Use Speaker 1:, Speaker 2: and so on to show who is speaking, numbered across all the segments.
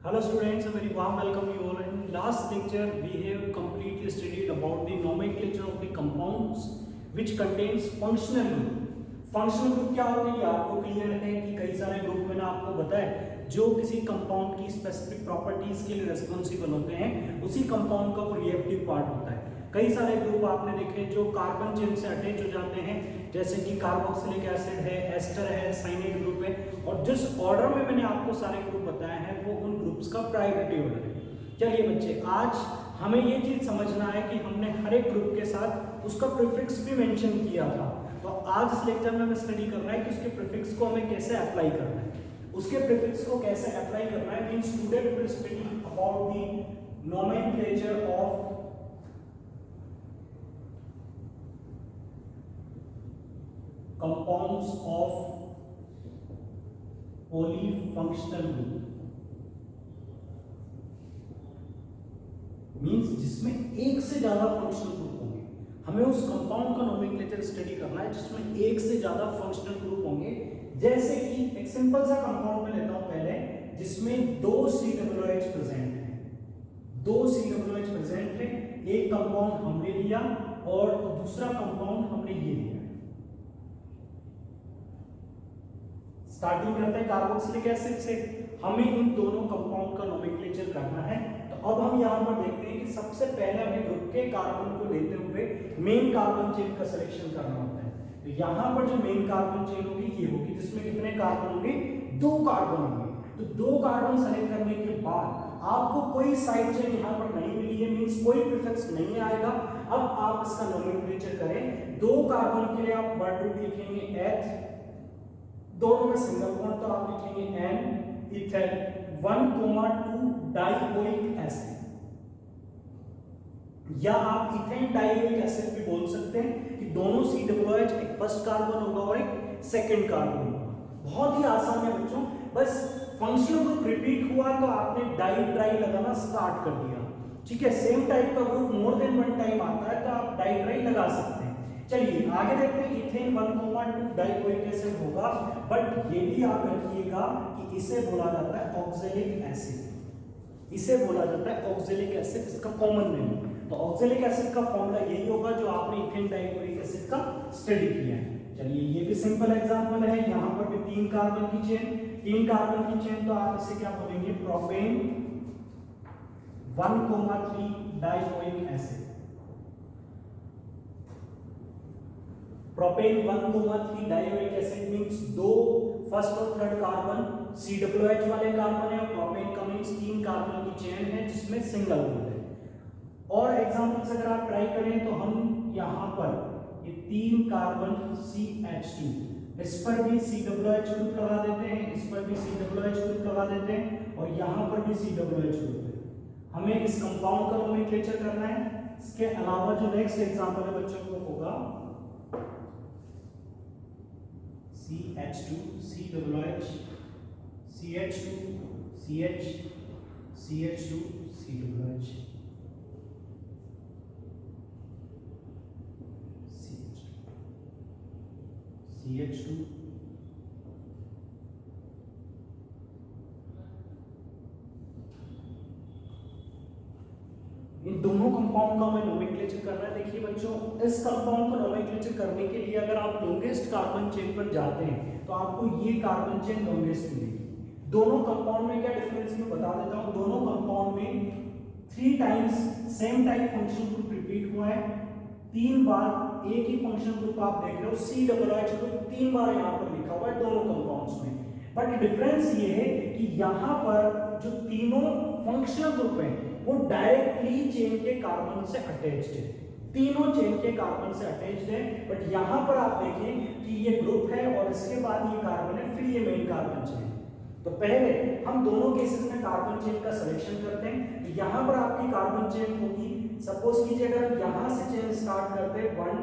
Speaker 1: Hello students, a very warm welcome you all. In last lecture, we have completely studied about the nomenclature of the compounds which contains functional group. Functional group क्या होते हैं ये आपको clear है कि कई सारे group मैंने आपको बताया जो किसी कंपाउंड की स्पेसिफिक प्रॉपर्टीज के लिए रेस्पॉन्सिबल होते हैं, उसी कंपाउंड का वो रिएक्टिव पार्ट होता है। कई सारे ग्रुप आपने देखे जो कार्बन चेन से अटैच हो जाते हैं, जैसे कि कार्बोक्सिलिक एसिड है, एस्टर है, साइनेट ग्रुप है, और जिस ऑर्डर में मैंने आपको सारे ग्रुप बताए हैं वो उन ग्रुप्स का प्रायोरिटी ऑर्डर है। चलिए बच्चे, आज हमें ये चीज समझना है कि हमने हर एक ग्रुप के साथ उसका प्रीफिक्स भी मेंशन किया था, तो आज इस लेक्चर में हमें स्टडी करना है कि उसके प्रीफिक्स को हमें कैसे अप्लाई करना है। उसके प्रीफिक्स को कैसे अप्लाई करना है means today we will study about the nomenclature of compounds of polyfunctional group, means जिसमें एक से ज्यादा फंक्शनल ग्रुप होंगे। हमें उस कंपाउंड का नोमेनक्लेचर स्टडी करना है जिसमें एक से ज्यादा फंक्शनल ग्रुप होंगे। जैसे कि एक सिंपल सा कंपाउंड में लेता हूं पहले, जिसमें दो COOH प्रेजेंट है, दो COOH प्रेजेंट है। एक कंपाउंड हमने लिया और दूसरा कंपाउंड हमने ये लिया। स्टार्टिंग करते हैं कार्बोक्सिलिक एसिड से। हमें इन दोनों कंपाउंड का नोमेनक्लेचर करना है, तो अब हम यहां पर देखते हैं कि सबसे पहले हमें ग्रुप के कार्बन को लेते हुए मेन कार्बन चेन का सिलेक्शन करना होता है। तो यहां पर जो मेन कार्बन चेन होगी ये होगी, जिसमें कितने कार्बन होंगे? 2 कार्बन होंगे। तो 2 कार्बन सेलेक्ट करने के बाद आपको कोई साइड चेन यहां पर नहीं मिली है, मींस कोई प्रीफिक्स नहीं आएगा। अब आप इसका नोमेनक्लेचर करें। 2 कार्बन के लिए आप वर्ड रूट लिखेंगे H, दोनों में सिंगल बॉन्ड तो आप लिखेंगे N इथेन 1,2 डाइओइक एसिड, या आप इथेन डाइओइक एसिड भी बोल सकते हैं कि दोनों COOH, एक फर्स्ट कार्बन होगा और एक सेकंड कार्बन होगा। बहुत ही आसान है बच्चों, बस फंक्शनल ग्रुप रिपीट हुआ तो आपने डाई ट्राई लगाना स्टार्ट कर दिया। ठीक है, सेम टाइप का group more than one time आता है तो आप डाई ट्राई लगा सकते हैं। चलिए आगे देखते हैं। इथेन 1,2 डाइओइक एसिड होगा, बट ये भी आप रखिएगा कि इसे बोला जाता है ऑक्सैलिक एसिड। इसे बोला जाता है ऑक्सैलिक एसिड, इसका कॉमन नेम। तो ऑक्सैलिक एसिड का फॉर्मूला यही होगा जो आपने इथेन डाइओइक एसिड का स्टडी किया है। चलिए ये भी सिंपल एग्जांपल है। यहां पर भी 3 कार्बन की चेन, 3 कार्बन की चेन, तो आप इसे क्या बोलेंगे? Propane 1,3 dioic acid. Propane 1,3 dioic acid means 2 first और थर्ड कार्बन COOH वाले कार्बन है, और प्रोपेन का मींस 3 कार्बन की चेन है जिसमें सिंगल बॉन्ड है। और एग्जांपल्स अगर आप ट्राई करें तो हम यहां पर ये 3 कार्बन CH2, इस पर भी COOH ग्रुप लगा देते हैं, इस पर भी COOH ग्रुप लगा देते हैं, और यहां पर भी COOH ग्रुप है। हमें इस कंपाउंड का नोमेनक्लेचर करना है। इसके अलावा जो नेक्स्ट एग्जांपल है बच्चों को होगा CH2 COOH, CH2 CH, CH2 COOH, CH2 इन दोनों कंपाउंड का हमें नोमेनक्लेचर करना है। देखिए बच्चों, इस कंपाउंड का नोमेनक्लेचर करने के लिए अगर आप लॉन्गेस्ट कार्बन चेन पर जाते हैं तो आपको ये कार्बन चेन लॉन्गेस्ट मिलेगी। दोनों कंपाउंड में क्या डिफरेंस मैं बता देता हूं। दोनों कंपाउंड में 3 times same type function group repeat हुआ है। 3 बार एक ही फंक्शन ग्रुप आप देख रहे हो, COOH ग्रुप 3 बार यहां पर लिखा हुआ है दोनों कंपाउंड्स में। बट डिफरेंस ये है कि यहां पर जो तीनों फंक्शनल ग्रुप हैं वो डायरेक्टली चेन के कार्बन से अटैच्ड है, तीनों चेन के कार्बन से अटैच्ड है। बट यहां पर आप देखें कि ये ग्रुप है और इसके बाद ये कार्बन है, फिर ये मेन कार्बन चेन। तो पहले हम दोनों केसेस में कार्बन चेन का सिलेक्शन करते हैं। तो यहां पर आपकी कार्बन चेन होगी, सपोज कीजिए अगर हम यहां से चेन स्टार्ट करते हैं 1,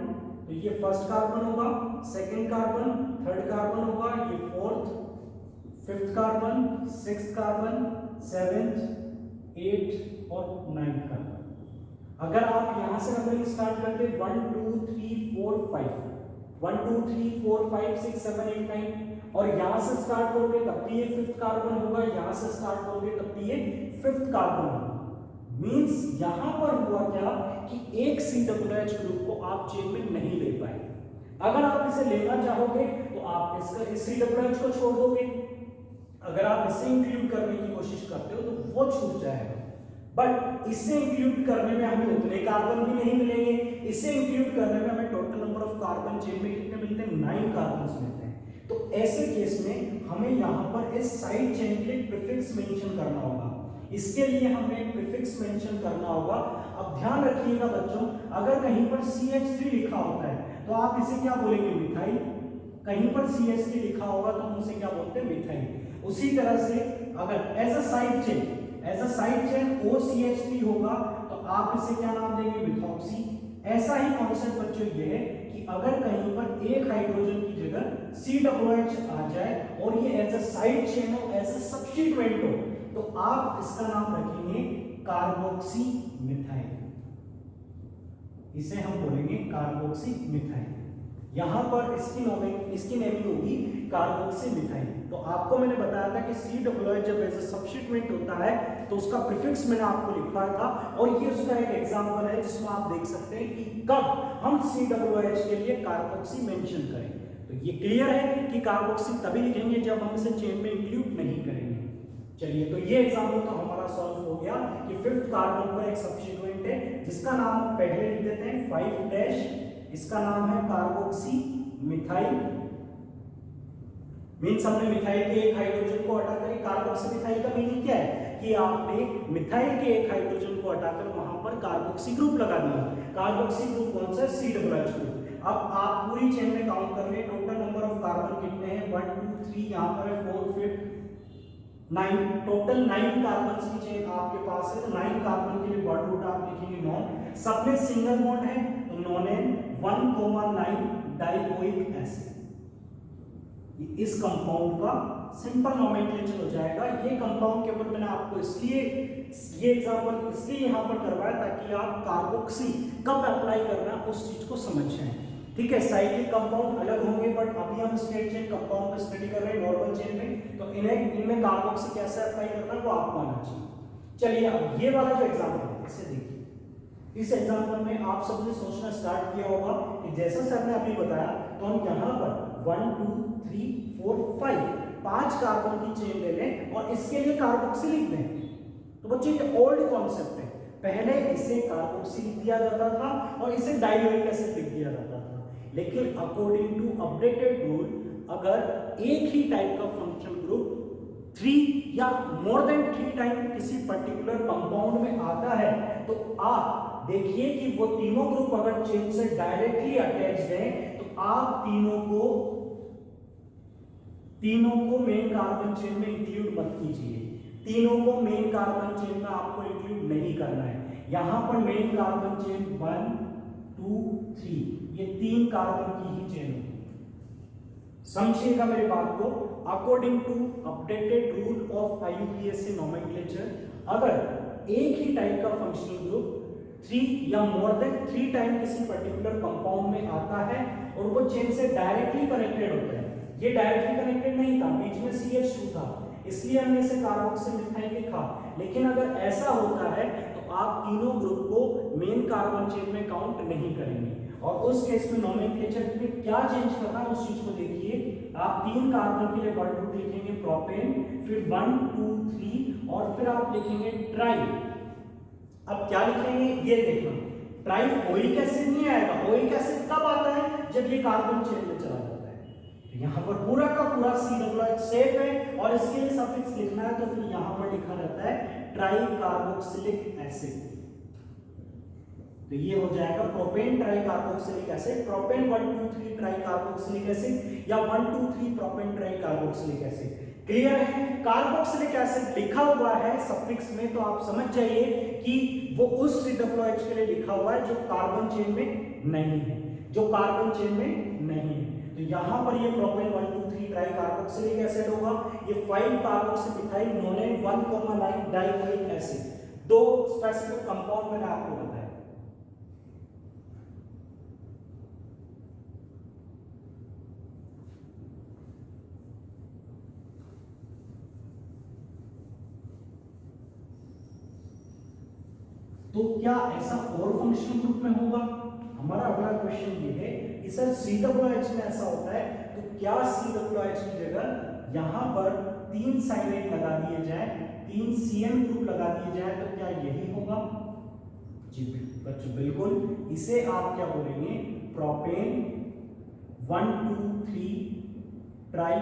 Speaker 1: तो ये फर्स्ट कार्बन होगा, सेकंड कार्बन, थर्ड कार्बन होगा, ये fourth, fifth carbon, sixth carbon, seventh, 8 और 9 कार्बन। अगर आप यहां से नंबरिंग स्टार्ट करते 1 2 3 4 5, 1 2 3 4 5 6 7 8 9 और यहां से स्टार्ट करोगे तब भी ये फिफ्थ कार्बन होगा, यहां से स्टार्ट करोगे तब भी ये फिफ्थ कार्बन होगा। मींस यहां पर हुआ क्या कि एक COOH ग्रुप को आप चेन में नहीं ले पाए। अगर आप इसे लेना चाहोगे तो आप इसका इस COOH को छोड़ दोगे, अगर आप इसे इंक्लूड करने की कोशिश करते हो तो वो छूट जाएगा। बट इसे इंक्लूड करने में हमें उतने कार्बन भी नहीं मिलेंगे, इसे इंक्लूड करने में हमें total number of carbon chain में कितने मिलते हैं, 9 कार्बन मिलते हैं। तो ऐसे केस में हमें यहाँ पर इस साइड चेन के लिए प्रीफिक्स मेंशन करना होगा, इसके लिए हमें प्रीफिक्स मेंशन करना होगा। अब ध्यान रखिएगा बच्चों, अगर कहीं पर CH3 लिखा होता है तो आप इसे क्या बोलेंगे, मिथाइल। कहीं पर CH3 लिखा होगा तो हम उसे क्या बोलते हैं, मिथाइल। उसी तरह से अगर as a side chain OCH3 होगा तो आप इसे क्या नाम देंगे, मिथॉक्सी। ऐसा ही कॉन्सेप्ट बच्चों ये है कि अगर कहीं पर एक हाइड्रोजन की जगह COOH आ जाए और ये एज अ साइड चेन हो, एज अ सब्स्टिट्यूएंट हो, तो आप इसका नाम रखेंगे कार्बोक्सी मिथाइल। इसे हम बोलेंगे कार्बोक्सी मिथाइल। यहां पर इसकी नेमिंग होगी कार्बोक्सी मिथाइल। तो आपको मैंने बताया था कि COOH जब एज अ सब्स्टिट्यूएंट होता है तो उसका प्रीफिक्स मैंने आपको लिखवाया था, और ये उसका एक एग्जांपल है जिसमें आप देख सकते हैं कि कब हम COOH के लिए कार्बोक्सी मेंशन करें। तो ये क्लियर है कि कार्बोक्सी तभी लिखेंगे जब हम इसे चेन में इंक्लूड नहीं करेंगे। चलिए, तो ये एग्जांपल तो हमारा सॉल्व हो गया कि फिफ्थ कार्बन पर एक सब्स्टिट्यूएंट है जिसका नाम हम पहले लिख देते हैं 5' इसका नाम है कार्बोक्सी मिथाइल। मींस हमने मिथाइल के एक हाइड्रोजन को हटाकर, कार्बोक्सी मिथाइल का मीनिंग क्या है कि आपने मिथाइल के एक हाइड्रोजन को हटाकर वहां पर कार्बोक्सी ग्रुप लगा दिया। कार्बोक्सी ग्रुप कौन सा है, COOH ग्रुप। अब आप पूरी चेन में काउंट कर रहे हैं, टोटल नंबर ऑफ कार्बन कितने हैं, 1 2 3, यहां पर है 4 5 9, टोटल 9 कार्बन की चेन आपके पास है। तो 9 कार्बन के लिए वर्ड रूट आप लिखेंगे नॉन, सब में सिंगल बॉन्ड है तो नॉनेन 1,9 डाइओइक एसिड। इस कंपाउंड का सिंपल नोमेनक्लेचर हो जाएगा। ये कंपाउंड केवल मैंने आपको इसलिए ये एग्जांपल इसलिए यहां पर करवाया ताकि आप कार्बोक्सी कब अप्लाई करना है उस चीज को समझ जाएं। ठीक है, साइक्लिक कंपाउंड अलग होंगे, बट अभी हम स्ट्रेट चेन कंपाउंड पे स्टडी कर रहे हैं नॉर्मल चेन में, तो इनमें कार्बोक्सी कैसे अप्लाई करना है वो आपको आना चाहिए। चलिए, अब ये वाला जो एग्जांपल है इसे देखिए। इस एग्जांपल में आप सबने सोचना स्टार्ट किया होगा कि जैसा सर ने अभी बताया, तो हम यहाँ पर 1 2 3 4 5 कार्बन की चेन ले लें और इसके लिए कार्बोक्सी लिख दें। तो बच्चों ये ओल्ड कॉन्सेप्ट है, पहले इसे कार्बोक्सी लिख दिया जाता था और इसे डाइओइक एसिड लिख दिया जाता था। लेकिन अकॉर्डिंग टू अपडेटेड रूल, अगर एक ही टाइप का फंक्शन ग्रुप 3 या मोर देन 3 टाइम किसी पर्टिकुलर कंपाउंड में आता है, तो आप देखिए कि वो तीनों ग्रुप अगर चेन से डायरेक्टली अटैच्ड हैं, तो आप तीनों को मेन कार्बन चेन में इंक्लूड मत कीजिए। तीनों को मेन कार्बन चेन में आपको इंक्लूड नहीं करना है। यहां पर मेन कार्बन चेन 1 2 3 ये 3 कार्बन की ही चेन होगी। समझिएगा मेरी बात को। According to updated rule of IUPAC nomenclature, अगर एक ही टाइप का फंक्शनल ग्रुप 3 या मोर देन 3 टाइम किसी पर्टिकुलर कंपाउंड में आता है और वो चेन से डायरेक्टली कनेक्टेड होता है, ये डायरेक्टली कनेक्टेड नहीं था, बीच में CH2 था, इसलिए हमने इसे कार्बोक्सी मिथाइल लिखा। लेकिन अगर ऐसा होता है तो आप तीनों ग्रुप को मेन कार्बन चेन में काउंट नहीं करेंगे, और उस केस में नोमेनक्लेचर में क्या चेंज करना है उस चीज को देखिए। आप 3 कार्बन के लिए वर्ड रूट लिखेंगे प्रोपेन, फिर 1 2 3 और फिर आप लिखेंगे ट्राई। अब क्या लिखेंगे ये देखना, ट्राई ओइक एसिड नहीं आएगा। ओइक एसिड कब आता है, जब ये कार्बन चेन में चला जाता है। तो यहां पर पूरा का पूरा COOH सेफ है और इसके लिए सफिक्स लिखना है, तो फिर यहां पर लिखा रहता है ट्राई कार्बोक्सिलिक एसिड। तो ये हो जाएगा propane try carboxylic acid, propane 1 2 3 try carboxylic acid या 1 2 3 propane try carboxylic acid. Clear है, कार्बोक्सिलिक एसिड लिखा हुआ है सफिक्स में, तो आप समझ जाइए कि वो उस COOH के लिए लिखा हुआ है जो कार्बन चेन में नहीं है, जो कार्बन चेन में नहीं है। तो यहां पर ये प्रोपेन 1 2 3 ट्राई कार्बोक्सिलिक एसिड होगा, ये 5 कार्बोक्सी मिथाइल नोनेन 1,9 डाइओइक एसिड। दो स्पेसिफिक कंपाउंड मैंने आपको बताया। तो क्या ऐसा और फंक्शनल ग्रुप में होगा? हमारा अगला क्वेश्चन ये है कि सर COOH में ऐसा होता है, तो क्या COOH की जगह यहां पर 3 साइनाइड लगा दिए जाए, 3 CN ग्रुप लगा दिए जाए, तो क्या यही होगा? जी बच्चों बिल्कुल। इसे आप क्या बोलेंगे? Propane 1 2 3 try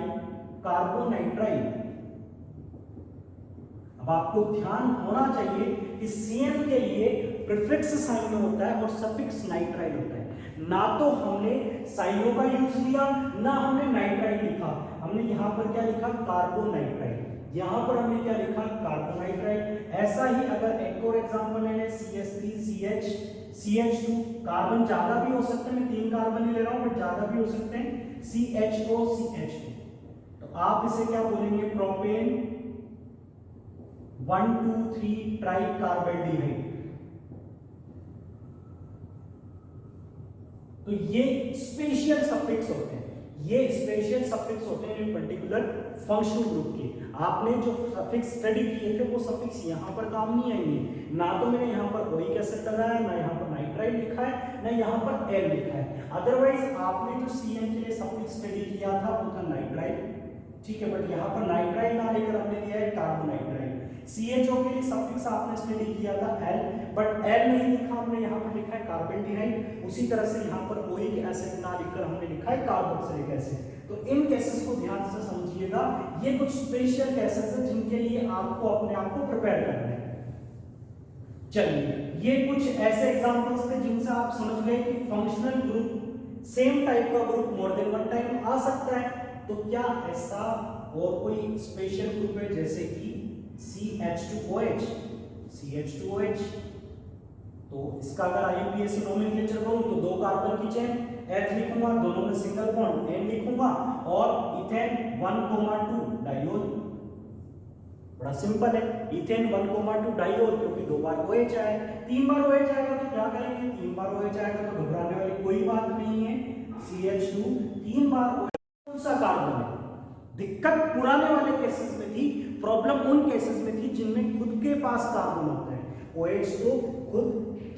Speaker 1: carbonitrile. अब आपको ध्यान होना चाहिए कि CN के लिए प्रीफिक्स साइन में होता है और सफिक्स नाइट्राइल होता है। ना तो हमने साइनो का यूज किया, ना हमने नाइट्राइल लिखा, हमने यहां पर क्या लिखा? कार्बोनाइट्राइल। यहां पर हमने क्या लिखा? कार्बोनाइट्राइल। ऐसा ही अगर एक और एग्जांपल ले लें, CH3 CH CH2, कार्बन ज्यादा भी हो सकते हैं, मैं 3 कार्बन ही ले रहा हूं बट ज्यादा भी हो सकते हैं, CHO CH2, तो आप इसे क्या बोलेंगे? Propane 1 2 3 tri carbaldehyde. तो ये स्पेशल सफिक्स होते हैं, ये स्पेशल सफिक्स होते हैं इन पर्टिकुलर फंक्शनल ग्रुप के। आपने जो सफिक्स स्टडी किए थे वो सफिक्स यहां पर काम नहीं आएंगे। ना तो मैंने यहां पर बोरिक एसिड लगाया, ना यहां पर नाइट्राइल लिखा है, ना यहां पर एल लिखा है। अदरवाइज आपने जो CN के लिए सफिक्स स्टडी किया था वो था नाइट्राइल, ठीक है, बट यहां पर नाइट्राइल ना लेकर हमने लिया है कार्बोनाइट्राइल। CHO के लिए सफिक्स आपने स्टडी किया था L, बट L नहीं लिखा हमने, यहाँ पर लिखा है कार्बोल्डिहाइड। उसी तरह से यहाँ पर बोरिक एसिड ना लिखकर हमने लिखा है कार्बोक्सिलिक एसिड। तो इन केसेस को ध्यान से समझिएगा, ये कुछ स्पेशल केसेस हैं जिनके लिए आपको अपने आप को प्रिपेयर करना है। चलिए, ये कुछ ऐसे एग्जांपल्स थे जिनसे आप समझ गए कि फंक्शनल ग्रुप सेम टाइप का group more than one time आ सकता है। तो क्या ऐसा और कोई स्पेशल ग्रुप है जैसे कि CH2OH? CH2OH, तो इसका अगर IUPAC नोमेनक्लेचर करूं तो 2 कार्बन की चेन, H लिखूंगा, दोनों में सिंगल बॉन्ड N लिखूंगा, और इथेन 1,2 डाइयोल। बड़ा सिंपल है, इथेन 1,2 डाइयोल, क्योंकि 2 बार OH आया, 3 बार OH आएगा तो क्या करेंगे? 3 बार OH आएगा तो घबराने वाली कोई बात नहीं है। CH2 3 बार OH कौन सा कार्बन है? दिक्कत पुराने वाले केसेस में थी, प्रॉब्लम उन केसेस में थी जिनमें खुद के पास कार्बन होता है। OH तो खुद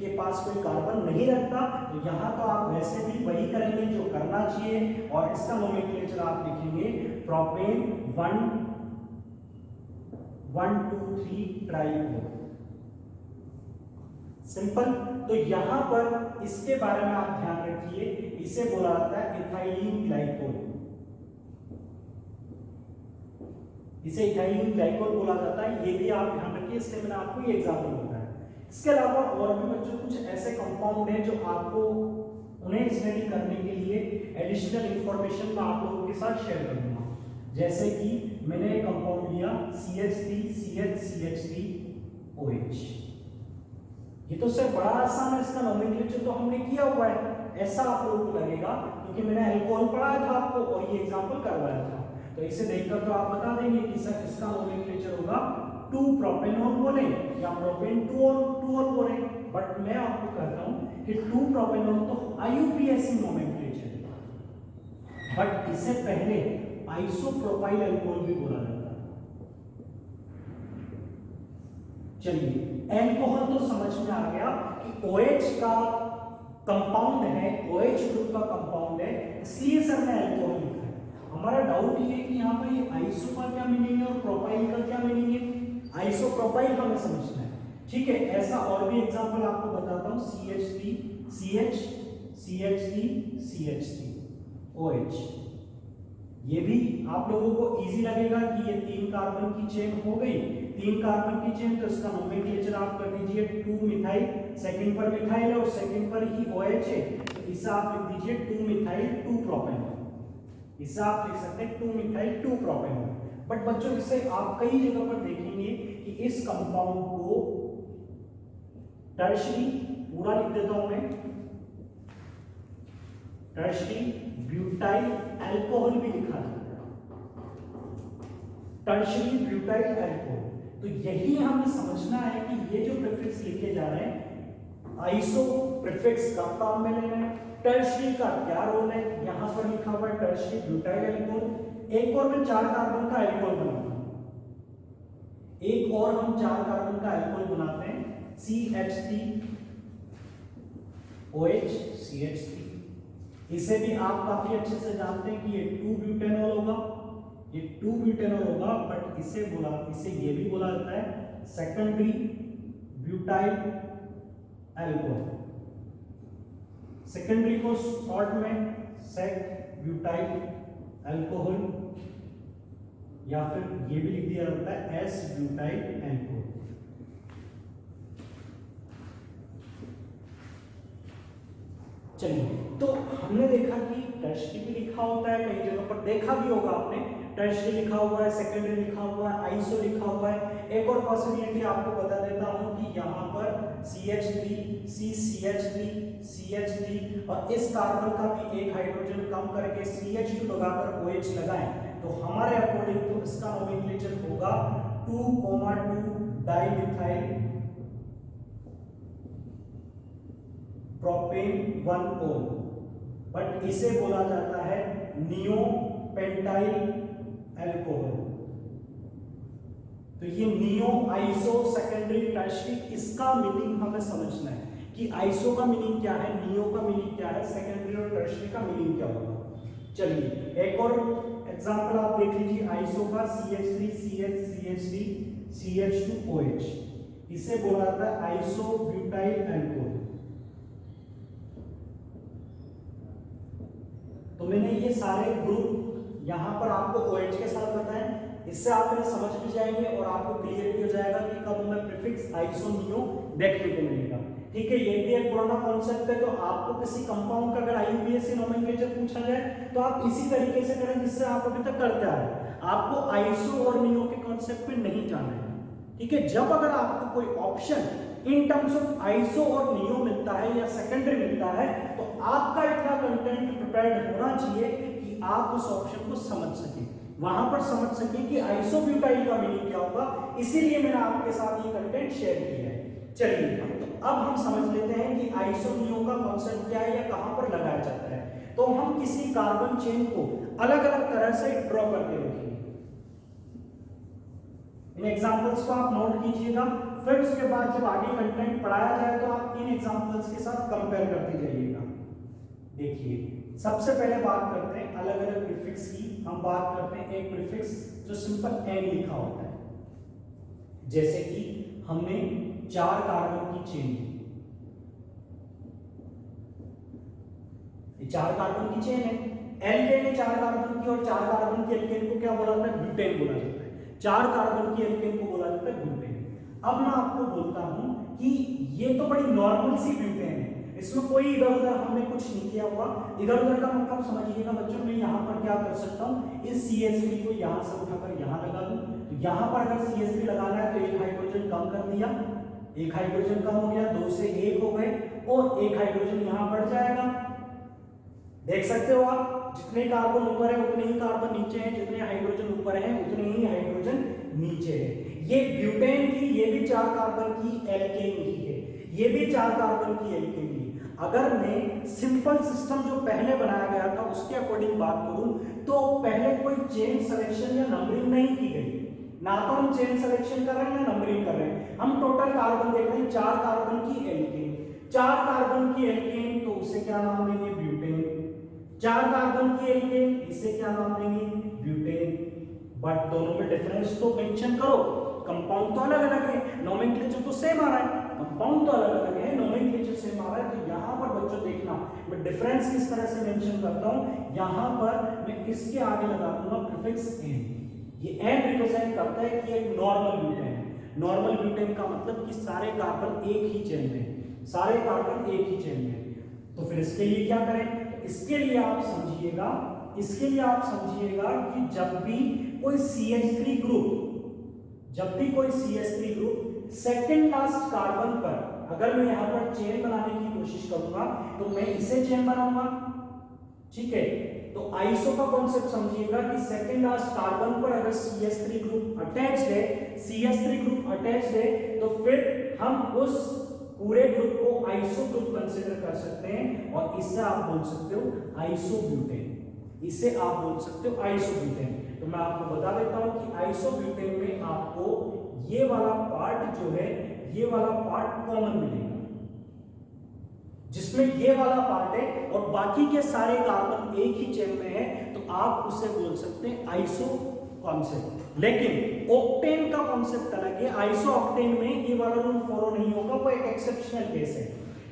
Speaker 1: के पास कोई कार्बन नहीं रखता, तो यहां तो आप वैसे भी वही करेंगे जो करना चाहिए, और इसका नोमेनक्लेचर आप लिखेंगे प्रोपेन 1 1 2 3 ट्राइओल। सिंपल। तो यहां पर इसके बारे में आप ध्यान रखिए, इसे बोला जाता है इथाइलिन ग्लाइकोल। इसे इथाइलिन ग्लाइकोल बोला जाता है, ये भी आप ध्यान रखिए, इसलिए मैंने आपको ये एग्जांपल बताया। इसके अलावा और भी बच्चों कुछ ऐसे कंपाउंड हैं जो आपको उन्हें स्टडी करने के लिए एडिशनल इंफॉर्मेशन मैं आप लोगों के साथ शेयर करूंगा। जैसे कि मैंने एक कंपाउंड लिया CH3 CH CH3OH। ये तो सर बड़ा आसान है, इसका नोमेनक्लेचर तो हमने किया हुआ है, ऐसा आप लोगों को लगेगा क्योंकि मैंने अल्कोहल पढ़ाया था आपको और ये एग्जांपल करवाया था। तो इसे देखकर तो आप बता देंगे कि सर इसका नोमेनक्लेचर होगा 2 प्रोपेनॉल बोले या प्रोपेन 2 ऑल बोले, बट मैं आपको कहता हूं कि 2 प्रोपेनॉल तो IUPAC नोमेनक्लेचर है, बट इससे पहले आइसोप्रोपाइल अल्कोहल भी बोला जाता है। चलिए, अल्कोहल तो समझ में आ गया कि OH का कंपाउंड है, OH ग्रुप का कंपाउंड है, इसलिए सर ने अल्कोहल लिखा है। हमारा डाउट ये है कि यहाँ पर ये आइसो का क्या मीनिंग है और प्रोपाइल का क्या मीनिंग है? आइसोप्रोपाइल हमें समझना है, ठीक है। ऐसा और भी एग्जांपल आपको बताता हूं, CH3 CH CH3 CH3OH। ये भी आप लोगों को इजी लगेगा कि ये 3 कार्बन की चेन हो गई, 3 कार्बन की चेन, तो इसका नोमेनक्लेचर आप कर दीजिए 2 मिथाइल, सेकंड पर मिथाइल है और सेकंड पर ही OH है, तो इसे आप लिख दीजिए 2 मिथाइल 2 प्रोपेनॉल। इसे आप लिख सकते हैं 2 मिथाइल 2 प्रोपेनॉल। बट बच्चों इसे आप कई जगह पर देखेंगे कि इस कंपाउंड को टर्शरी, पूरा लिख देता हूं मैं, टर्शरी ब्यूटाइल अल्कोहल भी लिखा जाता है, टर्शरी ब्यूटाइल अल्कोहल। तो यही हमें समझना है कि ये जो प्रीफिक्स लिखे जा रहे हैं, आइसो प्रीफिक्स का काम में लेना है, टर्शरी का क्या रोल है, यहां पर लिखा हुआ है टर्शरी ब्यूटाइल अल्कोहल। एक और मैं 4 कार्बन का अल्कोहल बनाता हूं, एक और हम 4 कार्बन का अल्कोहल बनाते हैं, CH3OH CH3। इसे भी आप काफी अच्छे से जानते हैं कि ये 2-ब्यूटेनॉल होगा, ये 2-ब्यूटेनॉल होगा, बट इसे ये भी बोला जाता है सेकेंडरी ब्यूटाइल अल्कोहल। सेकेंडरी को शॉर्ट में सेक ब्यूटाइल अल्कोहल, या फिर ये भी लिख दिया जाता है एस ब्यूटाइल अल्कोहल। चलिए, तो हमने देखा कि टर्शरी भी लिखा होता है, कई जगह पर देखा भी होगा आपने, टर्शरी लिखा हुआ है, सेकेंडरी लिखा हुआ है, आइसो लिखा हुआ है। एक और पॉसिबिलिटी आपको बता देता हूं कि यहाँ पर CH3 CH3 और इस कार्बन का भी एक हाइड्रोजन कम करके CH2 लगाकर OH लगाएं, तो हमारे अकॉर्डिंग तो इसका नोमेनक्लेचर होगा 2,2 डाइमिथाइल प्रोपेन 1-O, बट इसे बोला जाता है नियोपेंटाइल अल्कोहल। तो ये नियो, आइसो, सेकेंडरी, टर्शरी, इसका मीनिंग हमें समझना है कि आइसो का मीनिंग क्या है, नियो का मीनिंग क्या है, सेकेंडरी और टर्शरी का मीनिंग क्या होगा। चलिए, एक और एग्जांपल आप देख लीजिए आइसो का CH3 CH3 CH2OH, इसे बोला जाता है आइसो ब्यूटाइल अल्कोहल। तो मैंने ये सारे ग्रुप यहां पर आपको OH के साथ बताए, इससे आप इन्हें समझ भी जाएंगे और आपको क्लियर भी हो जाएगा कि कब हमें प्रीफिक्स आइसो नियो देखने को मिलेगा। ठीक है, ये भी एक पुराना कॉन्सेप्ट है, तो आपको किसी कंपाउंड का अगर IUPAC नोमेनक्लेचर पूछा जाए तो आप इसी तरीके से करें जिससे आप अभी तक करते आ रहे हैं। आपको आइसो और नियो के कॉन्सेप्ट पे नहीं जाना है। ठीक है, जब अगर आपको कोई option in terms of iso और नियो मिलता है या सेकेंडरी मिलता है, तो आपका इतना कंटेंट प्रिपेयर्ड होना चाहिए कि आप उस ऑप्शन को समझ सकें, वहां पर समझ सकें कि आइसोब्यूटाइल का मीनिंग क्या होगा। इसीलिए मैंने आपके साथ ये कंटेंट शेयर किया है। चलिए, तो अब हम समझ लेते हैं कि आइसोनियो का कॉन्सेप्ट क्या है या कहां पर लगाया जाता है। तो हम किसी कार्बन चेन को अलग अलग तरह से ड्रॉ करके देखेंगे। इन एग्जांपल्स को आप नोट कीजिएगा, फिर उसके बाद जब आगे कंटेंट पढ़ाया जाए तो आप इन एग्जांपल्स के साथ कंपेयर करते जाइएगा। देखिए, सबसे पहले बात करते हैं अलग अलग प्रीफिक्स की। हम बात करते हैं एक प्रीफिक्स जो सिंपल N लिखा होता है, जैसे कि हमने 4 कार्बन की चेन, ये 4 कार्बन की चेन है, एल्केन है 4 कार्बन की, और 4 कार्बन की एल्केन को क्या बोला जाता है, ब्यूटेन बोला जाता है। 4 कार्बन की एल्केन को बोला जाता है ब्यूटेन। अब मैं आपको बोलता हूं कि ये तो बड़ी नॉर्मल सी ब्यूटेन है, इसमें कोई इधर उधर हमने कुछ नहीं किया हुआ। इधर उधर का मतलब समझिएगा बच्चों, मैं यहाँ पर क्या कर सकता हूँ, इस CH3 को यहाँ से उठाकर यहाँ लगा दूं। तो यहाँ पर अगर CH3 लगाना है तो एक हाइड्रोजन कम कर दिया, एक हाइड्रोजन कम हो गया, 2 से 1 हो गए, और एक हाइड्रोजन यहाँ बढ़ जाएगा। देख सकते हो आप, जितने कार्बन ऊपर है उतने ही कार्बन नीचे हैं, जितने हाइड्रोजन ऊपर हैं उतने ही हाइड्रोजन नीचे है। ये ब्यूटेन की, ये भी 4 कार्बन की एल्केन की है, ये भी 4 कार्बन की एल्केन की। अगर मैं सिंपल सिस्टम जो पहले बनाया गया था उसके अकॉर्डिंग बात करूं तो पहले कोई चेन सिलेक्शन या नंबरिंग नहीं की गई, ना तो हम चेन सिलेक्शन कर रहे हैं ना नंबरिंग कर रहे हैं। हम टोटल कार्बन देख रहे हैं, 4 कार्बन की एल्केन, 4 कार्बन की एल्केन, तो उसे क्या नाम देंगे, ब्यूटेन। 4 कार्बन की एल्केन, इसे क्या नाम देंगे, ब्यूटेन। बट दोनों में डिफरेंस तो मेंशन करो, कंपाउंड तो अलग अलग है, नोमेनक्लेचर तो सेम आ रहा है, कंपाउंड तो अलग अलग है, नोमेनक्लेचर सेम आ रहा है। तो यहाँ पर बच्चों देखना, मैं डिफरेंस किस तरह से मेंशन करता हूँ। यहाँ पर मैं इसके आगे लगा दूंगा प्रीफिक्स N। ये N रिप्रेजेंट करता है कि एक नॉर्मल ब्यूटेन है। नॉर्मल ब्यूटेन का मतलब कि सारे कार्बन एक ही चेन में, सारे कार्बन एक ही चेन में। तो फिर इसके लिए क्या करें, इसके लिए आप समझिएगा, इसके लिए आप समझिएगा कि जब भी कोई CH3 ग्रुप, जब भी कोई CH3 group second last carbon पर, अगर मैं यहां पर चेन बनाने की कोशिश करूंगा तो मैं इसे चेन बनाऊंगा। ठीक है, तो आइसो का कॉन्सेप्ट समझिएगा कि सेकंड लास्ट कार्बन पर अगर CH3 ग्रुप अटैच्ड है, CH3 ग्रुप अटैच्ड है, तो फिर हम उस पूरे ग्रुप को आइसो ग्रुप कंसीडर कर सकते हैं, और इससे आप बोल सकते हो आइसोब्यूटेन, इसे आप बोल सकते हो आइसोब्यूटेन। तो मैं आपको बता देता हूं कि आइसोब्यूटेन में आपको ये वाला पार्ट जो है ये वाला पार्ट कॉमन मिलेगा, जिसमें ये वाला पार्ट है और बाकी के सारे कार्बन एक ही चेन में है, तो आप उसे बोल सकते हैं आइसो कॉन्सेप्ट। लेकिन ऑक्टेन का कॉन्सेप्ट अलग है। आइसो ऑक्टेन में ये वाला रूल फॉलो नहीं होगा, वो एक एक्सेप्शनल केस है।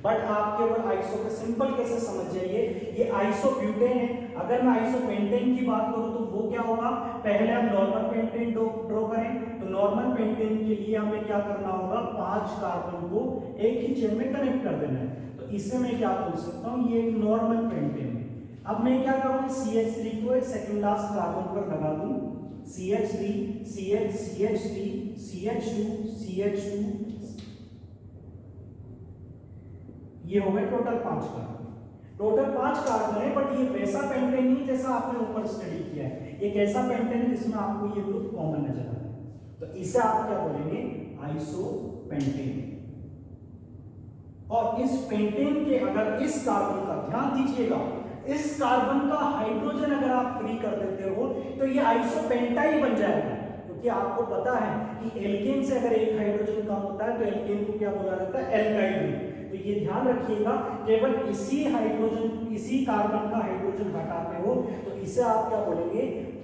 Speaker 1: बट आप केवल आइसो के सिंपल केसेस समझ जाइए। ये आइसो ब्यूटेन है। अगर मैं आइसो पेंटेन की बात करूं तो वो क्या होगा, पहले हम नॉर्मल पेंटेन ड्रॉ करें। तो नॉर्मल पेंटेन के लिए हमें क्या करना होगा, 5 कार्बन को एक ही चेन में कनेक्ट कर देना है। तो इसे मैं क्या बोल सकता हूं, ये एक नॉर्मल पेंटेन है। अब मैं क्या करूं, CH3 को एक सेकंड लास्ट कार्बन पर लगा दूं, CH3 CH CH3 CH2 CH2, ये हो गए टोटल 5 कार्बन। टोटल 5 कार्बन है, बट ये वैसा पेंटेन नहीं जैसा आपने ऊपर स्टडी किया है। एक ऐसा पेंटेन है जिसमें आपको ये ग्रुप कॉमन नजर आता है। तो इसे आप क्या बोलेंगे, आइसो पेंटेन। और इस पेंटेन के अगर इस कार्बन का ध्यान दीजिएगा, इस कार्बन का हाइड्रोजन अगर आप फ्री कर देते हो तो ये आइसोपेंटाइल बन जाएगा। क्योंकि आपको पता है कि एल्केन से अगर एक हाइड्रोजन कम होता है तो एल्केन को क्या बोला जाता है, एल्काइल ग्रुप। तो ये ध्यान रखिएगा, केवल इसी हाइड्रोजन, इसी कार्बन का हाइड्रोजन हटाते हो तो इसे आप क्या बोलेंगे,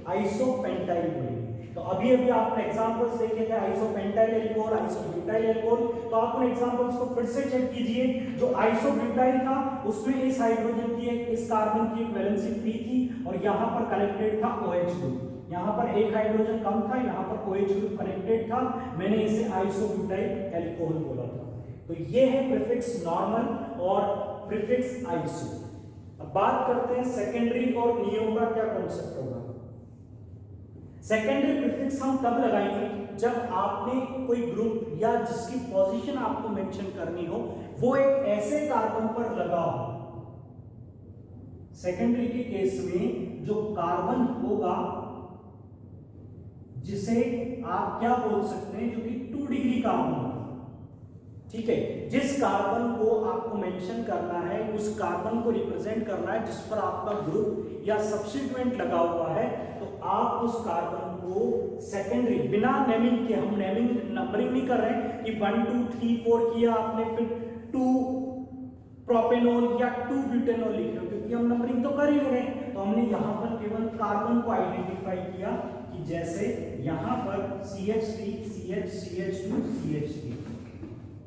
Speaker 1: आइसोपेंटाइल बोलेंगे। तो अभी अभी आपने एग्जांपल्स देखे थे, आइसोपेंटाइल एल्कोहल, आइसोब्यूटाइल एल्कोहल। तो आप उन एग्जांपल्स को फिर से चेक कीजिए। जो आइसोब्यूटाइल था उसमें इस हाइड्रोजन की इस कार्बन की एक वैलेंसी फ्री थी और यहां पर कनेक्टेड था OH ग्रुप। यहां पर एक हाइड्रोजन कम था, यहां पर OH ग्रुप कनेक्टेड था। मैंने इसे आइसोब्यूटाइल एल्कोहल बोला था। तो ये है प्रीफिक्स नॉर्मल और प्रीफिक्स आइसो। अब बात करते हैं सेकेंडरी और नियो का क्या कॉन्सेप्ट होगा। सेकेंडरी प्रीफिक्स हम तब लगाएंगे जब आपने कोई ग्रुप या जिसकी पोजीशन आपको मेंशन करनी हो वो एक ऐसे कार्बन पर लगा हो। सेकेंडरी के केस में जो कार्बन होगा जिसे आप क्या बोल सकते हैं, जो कि 2 डिग्री कार्बन होगा। ठीक है, जिस कार्बन को आपको मेंशन करना है, उस कार्बन को रिप्रेजेंट करना है जिस पर आपका ग्रुप या सब्स्टिट्यूएंट लगा हुआ है, तो आप उस कार्बन को सेकेंडरी बिना नेमिंग के, हम नेमिंग नंबरिंग नहीं कर रहे हैं कि 1 2 3 4 किया आपने फिर 2 प्रोपेनॉल या 2 ब्यूटेनॉल लिख रहे हो, क्योंकि हम नंबरिंग तो कर ही रहे हैं। तो हमने यहां पर केवल कार्बन को आइडेंटिफाई किया कि जैसे यहां पर CH3 CH CH2 CH3।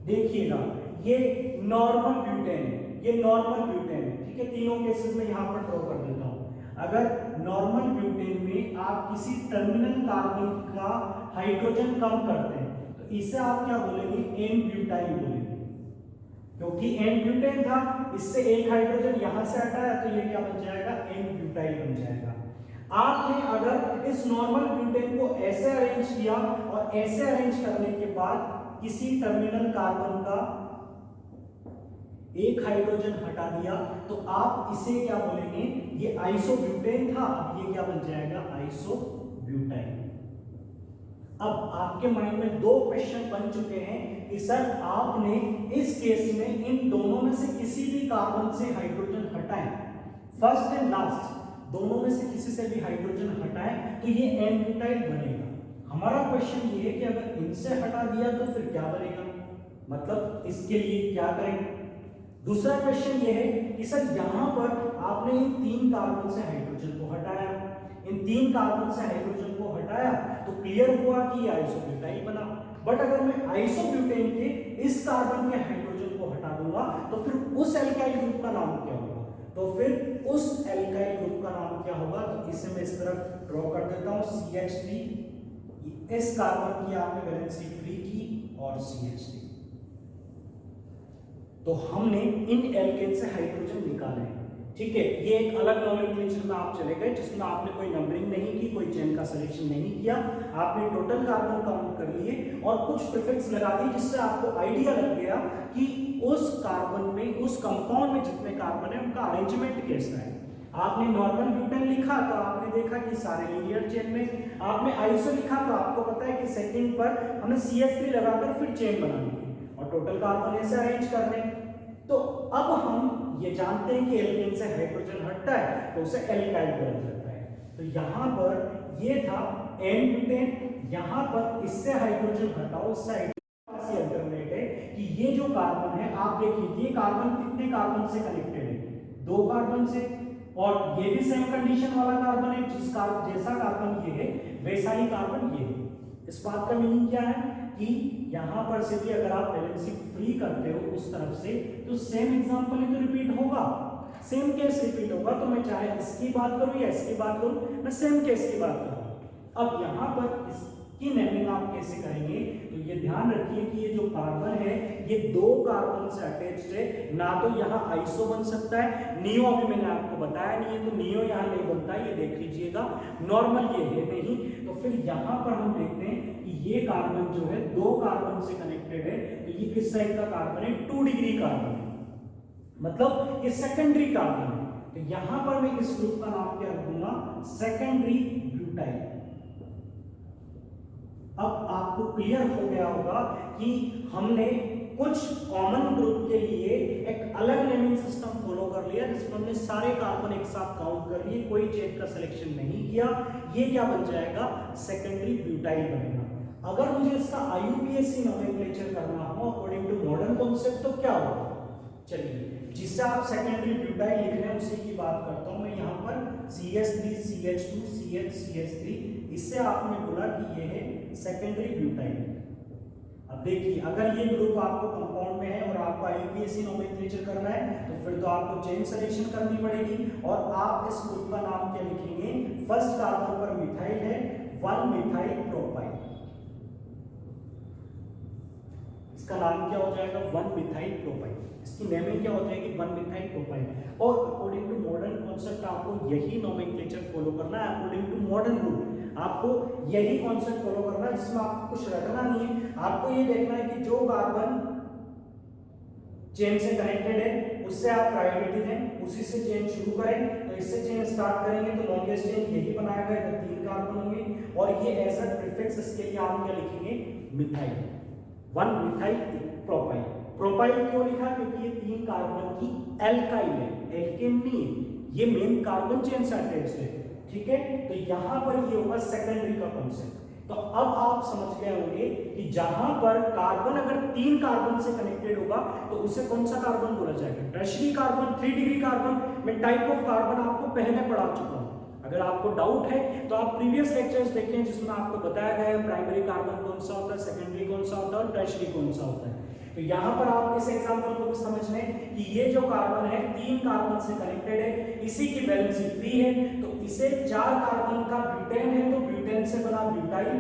Speaker 1: देखिएगा ये नॉर्मल ब्यूटेन है, ये नॉर्मल ब्यूटेन है। ठीक है, तीनों केसेस में यहां पर ड्रॉ कर देता हूं। अगर नॉर्मल ब्यूटेन में आप किसी टर्मिनल कार्बन का हाइड्रोजन कम करते हैं तो इसे आप क्या बोलेंगे, एन ब्यूटाइल बोलेंगे, क्योंकि एन ब्यूटेन था, इससे एक हाइड्रोजन यहां से हटाया तो ये क्या बन जाएगा, एन ब्यूटाइल बन जाएगा। आपने अगर इस नॉर्मल ब्यूटेन को ऐसे अरेंज किया और ऐसे अरेंज करने के बाद किसी टर्मिनल कार्बन का एक हाइड्रोजन हटा दिया तो आप इसे क्या बोलेंगे, ये आइसोब्यूटेन था, अब ये क्या बन जाएगा, आइसोब्यूटाइल। अब आपके माइंड में 2 क्वेश्चन बन चुके हैं कि सर आपने इस केस में इन दोनों में से किसी भी कार्बन से हाइड्रोजन हटाए, फर्स्ट एंड लास्ट दोनों में से किसी से भी हाइड्रोजन हटाए तो ये एन ब्यूटाइल बनेगा। हमारा क्वेश्चन ये है कि अगर इनसे हटा दिया तो फिर क्या बनेगा, मतलब इसके लिए क्या करें। दूसरा क्वेश्चन ये है कि सर यहां पर आपने इन 3 कार्बन से हाइड्रोजन को हटाया, इन 3 कार्बन से हाइड्रोजन को हटाया तो क्लियर हुआ कि आइसोब्यूटाइल बना। बट अगर मैं आइसोब्यूटेन के इस कार्बन के हाइड्रोजन को हटा दूंगा तो फिर उस एल्काइल ग्रुप का नाम क्या होगा, तो फिर उस एल्काइल ग्रुप का नाम क्या होगा। तो इसे मैं इस तरफ ड्रॉ कर देता हूं, CH3, इस कार्बन की आपने वैलेंसी फ्री की और CH3। तो हमने इन एल्केन से हाइड्रोजन निकाले हैं। ठीक है, ये एक अलग नोमेनक्लेचर में आप चले गए जिसमें आपने कोई नंबरिंग नहीं की, कोई चेन का सिलेक्शन नहीं किया, आपने टोटल कार्बन काउंट कर लिए और कुछ प्रीफिक्स लगा दिए जिससे आपको आइडिया लग गया कि उस कार्बन में, उस कंपाउंड में जितने कार्बन है उनका अरेंजमेंट कैसा है। आपने नॉर्मल ब्यूटेन लिखा तो आपने देखा कि सारे लीनियर चेन में, आपने आइसो लिखा तो आपको पता है कि सेकंड पर हमने CH3 लगाकर फिर चेन बनानी है और टोटल कार्बन ऐसे अरेंज कर रहे हैं। तो अब हम ये जानते हैं कि एल्केन से हाइड्रोजन हटता है तो उसे एल्काइल बोला जाता है। तो यहां पर ये था एन ब्यूटेन, यहां पर इससे हाइड्रोजन हटाओ, साइड अल्टरनेट है कार्बन है, आप देखिए ये कार्बन कितने कार्बन से कनेक्टेड है, 2 कार्बन से, और ये भी सेम कंडीशन वाला कार्बन है, जैसा कार्बन ये है वैसा ही कार्बन ये है। इस बात का मीनिंग क्या है कि यहां पर से भी अगर आप वैलेंसी फ्री करते हो उस तरफ से तो सेम एग्जांपल ही तो रिपीट होगा, सेम केस रिपीट होगा। तो मैं चाहे इसकी बात करूं या इसकी बात करूं, मैं सेम केस की बात करूं। अब यहां पर इसकी नेमिंग आप कैसे करेंगे, तो ये ध्यान रखिए कि ये जो कार्बन है ये 2 कार्बन से अटैच्ड है, ना तो यहाँ आइसो बन सकता है, नियो अभी मैंने आपको बताया नहीं है तो नियो यहाँ नहीं बनता, ये देख लीजिएगा, नॉर्मल ये है नहीं। तो फिर यहाँ पर हम देखते हैं कि ये कार्बन जो है 2 कार्बन से कनेक्टेड है, तो ये किस साइड का कार्बन है, 2 डिग्री कार्बन है, मतलब ये सेकेंडरी कार्बन है। तो यहां पर मैं इस ग्रुप का नाम क्या रखूंगा, सेकेंडरी ब्यूटाइल। अब आपको क्लियर हो गया होगा कि हमने कुछ कॉमन ग्रुप के लिए एक अलग नेमिंग सिस्टम फॉलो कर लिया, जिसमें हमने सारे कार्बन एक साथ काउंट कर लिए, कोई चेन का सिलेक्शन नहीं किया। ये क्या बन जाएगा, सेकेंडरी ब्यूटाइल बनेगा। अगर मुझे इसका IUPAC नोमेनक्लेचर करना हो अकॉर्डिंग टू मॉडर्न कॉन्सेप्ट तो क्या होगा, चलिए जिससे आप सेकेंडरी ब्यूटाइल लिख रहे हैं उसी की बात करता हूं मैं। यहाँ पर CH3 CH2 CH CH3, इससे आपने बोला कि ये है सेकेंडरी ब्यूटाइल। अब देखिए अगर ये ग्रुप आपको कंपाउंड में है और आपको IUPAC नोमेनक्लेचर करना है तो फिर तो आपको चेन सिलेक्शन करनी पड़ेगी, और आप इस ग्रुप का नाम क्या लिखेंगे, फर्स्ट कार्बन पर मिथाइल है 1 मिथाइल प्रोपाइल, इसका नाम क्या हो जाएगा 1 मिथाइल प्रोपाइल, इसकी नेमिंग क्या हो जाएगी 1 मिथाइल प्रोपाइल। और अकॉर्डिंग टू मॉडर्न कॉन्सेप्ट आपको यही नोमेनक्लेचर फॉलो करना है, अकॉर्डिंग टू मॉडर्न रूल आपको यही कॉन्सेप्ट फॉलो करना है, जिसमें आपको कुछ रखना नहीं है। आपको ये देखना है कि जो कार्बन चेन से कनेक्टेड है उससे आप प्रायोरिटी दें, उसी से चेन शुरू करें। तो इससे चेन स्टार्ट करेंगे तो लॉन्गेस्ट चेन यही बनाएगा, इधर 3 कार्बन होंगे, और ये एज अ प्रीफिक्स इसके लिए आप क्या लिखेंगे, मिथाइल 1 मिथाइल प्रोपाइल। प्रोपाइल क्यों लिखा, क्योंकि ये 3 कार्बन की एल्काइल है, एल्केन नहीं है, ये मेन कार्बन चेन से अटैच्ड है, ठीक है। तो यहां पर ये होगा सेकेंडरी का कॉन्सेप्ट। तो अब आप समझ गए होंगे कि जहां पर कार्बन अगर 3 कार्बन से कनेक्टेड होगा तो उसे कौन सा कार्बन बोला जाएगा, टर्शियरी कार्बन, 3 डिग्री कार्बन। मैं टाइप ऑफ कार्बन आपको पहले पढ़ा चुका हूं, अगर आपको डाउट है तो आप प्रीवियस लेक्चर्स देखें जिसमें आपको बताया गया है प्राइमरी कार्बन कौन सा होता है, सेकेंडरी कौन सा होता है और टर्शियरी कौन सा होता है। तो यहां पर आप इस एग्जांपल को भी समझ लें कि ये जो कार्बन है 3 कार्बन से कनेक्टेड है, इसी की वैलेंसी फ्री है, तो इसे 4 कार्बन का ब्यूटेन है तो ब्यूटेन से बना ब्यूटाइल,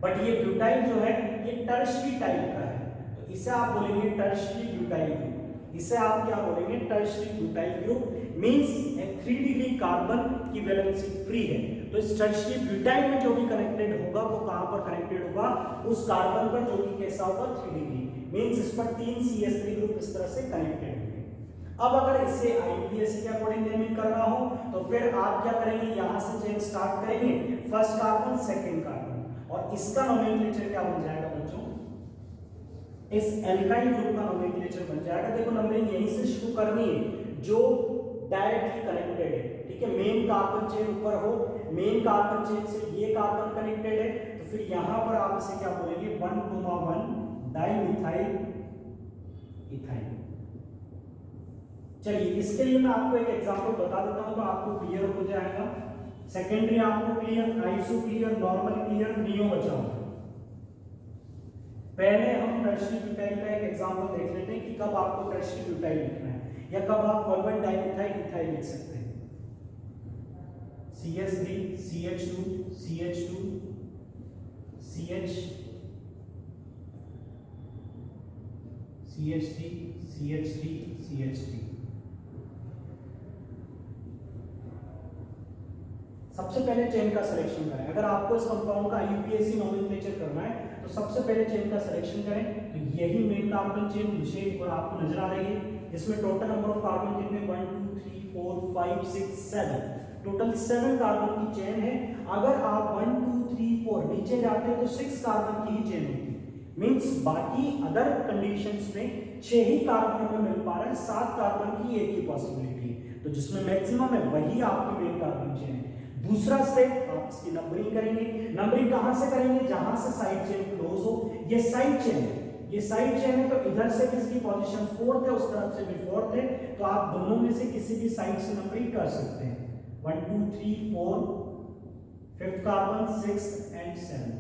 Speaker 1: बट ये ब्यूटाइल जो है ये टर्शियरी टाइप का है, तो इसे आप बोलेंगे टर्शियरी ब्यूटाइल ग्रुप। इसे आप क्या बोलेंगे, tertiary butyl group, means 3 degree carbon की वैलेंसी फ्री है। तो इस टर्शियरी ब्यूटाइल में जो भी कनेक्टेड होगा वो कहां पर कनेक्टेड होगा, उस कार्बन पर जो कि कैसा होगा 3 डिग्री, मींस इस पर 3 CH3 ग्रुप इस तरह से कनेक्टेड होंगे। अब अगर इसे IUPAC के अकॉर्डिंग नेमिंग करना हो तो फिर आप क्या करेंगे, यहां से चेन स्टार्ट करेंगे, फर्स्ट कार्बन सेकंड कार्बन, और इसका नोमेनक्लेचर क्या बन जाएगा बच्चों, इस एल्काइल ग्रुप का नोमेनक्लेचर बन जाएगा। देखो नंबरिंग यहीं से शुरू करनी है जो डायरेक्टली कनेक्टेड है, ठीक है। मेन कार्बन चेन ऊपर हो, मेन कार्बन चेन से ये कार्बन कनेक्टेड है, तो फिर यहां पर आप इसे क्या बोलेंगे 1,1 डाइमिथाइल इथाइल। चलिए इसके लिए मैं आपको एक एग्जांपल बता देता हूं तो आपको क्लियर हो जाएगा। सेकेंडरी आपको clear, iso clear, normal clear, neo बचा हुआ। पहले हम टर्शियरी ब्यूटाइल का एक एग्जांपल देख लेते हैं कि कब आपको टर्शियरी ब्यूटाइल लिखना है या कब आप 1,1 डाइमिथाइल इथाइल लिख सकते हैं। CH3 CH2 CH2 CH CH3 CH3 CH3। सबसे पहले चेन का सिलेक्शन करें। अगर आपको इस कंपाउंड का IUPAC नोमेनक्लेचर करना है तो सबसे पहले चेन का सिलेक्शन करें। तो यही मेन कार्बन चेन मुझे और आपको नजर आ रही है, जिसमें टोटल नंबर ऑफ कार्बन कितने 1 2 3 4 5 6 7, टोटल 7 कार्बन की चेन है। अगर आप 1 2 3 4 नीचे जाते हैं तो 6 कार्बन की ही चेन होती है, मींस बाकी अदर कंडीशंस में 6 ही कार्बन हमें मिल पा रहा है, 7 कार्बन की एक ही पॉसिबिलिटी है, तो जिसमें मैक्सिमम है वही आपकी मेन कार्बन चेन है। दूसरा स्टेप आप इसकी नंबरिंग करेंगे। नंबरिंग कहां से करेंगे, जहां से साइड चेन क्लोज हो, ये साइड चेन है, ये साइड चेन है, तो इधर से किसकी पोजीशन 4th है, उस तरफ से भी 4th है, तो आप दोनों में से किसी भी साइड से नंबरिंग कर सकते हैं। 1 2 3 4, 5th carbon, 6th and 7th।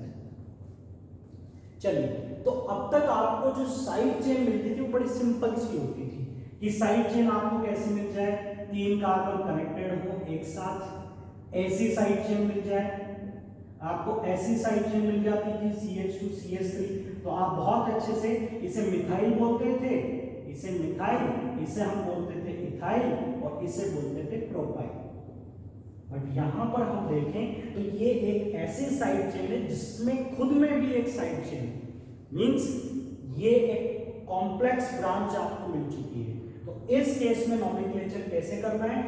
Speaker 1: चलिए, तो अब तक आपको जो साइड चेन मिलती थी वो बड़ी सिंपल सी होती थी कि साइड चेन आपको कैसे मिल जाए, 3 कार्बन कनेक्टेड हो एक साथ, ऐसी साइड चेन मिल जाए, आपको ऐसी साइड चेन मिल जाती थी CH2 CH3, तो आप बहुत अच्छे से इसे मिथाइल बोलते थे, इसे मिथाइल, इसे हम बोलते थे इथाइल और इसे बोलते थे प्रोपाइल। बट यहां पर हम देखें तो ये एक ऐसी साइड चेन है जिसमें खुद में भी एक साइड चेन, मींस ये एक कॉम्प्लेक्स ब्रांच आपको मिल चुकी है। तो इस केस में नोमेनक्लेचर कैसे करना है,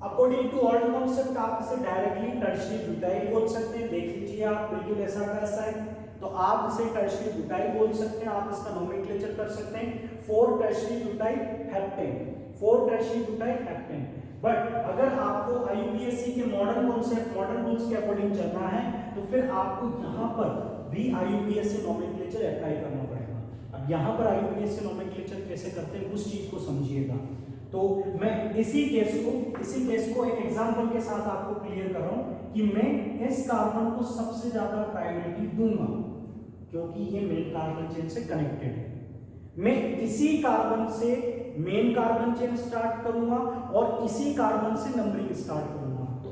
Speaker 1: अकॉर्डिंग टू ऑल्ड कॉन्सेप्ट आप इसे डायरेक्टली टर्शियरी ब्यूटाइल बोल सकते हैं। देख लीजिए आप, बिल्कुल ऐसा कैसा है, तो आप इसे टर्शियरी ब्यूटाइल बोल सकते हैं, आप इसका नोमेनक्लेचर कर सकते हैं 4 tertiary butyl heptane, 4 tertiary butyl heptane. But अगर आपको IUPAC के मॉडर्न कॉन्सेप्ट, मॉडर्न रूल्स के अकॉर्डिंग चलना है, तो फिर आपको यहाँ पर भी IUPAC नोमेनक्लेचर अप्लाई करना पड़ेगा। अब यहाँ पर IUPAC नोमेनक्लेचर कैसे करते हैं उस चीज को समझिएगा। तो मैं इसी केस को एक एग्जांपल के साथ आपको क्लियर कर रहा हूं कि मैं इस कार्बन को सबसे ज्यादा प्रायोरिटी दूंगा क्योंकि ये मेन कार्बन चेन से कनेक्टेड है। मैं इसी कार्बन से मेन कार्बन चेन स्टार्ट करूंगा और इसी कार्बन से नंबरिंग स्टार्ट करूंगा। तो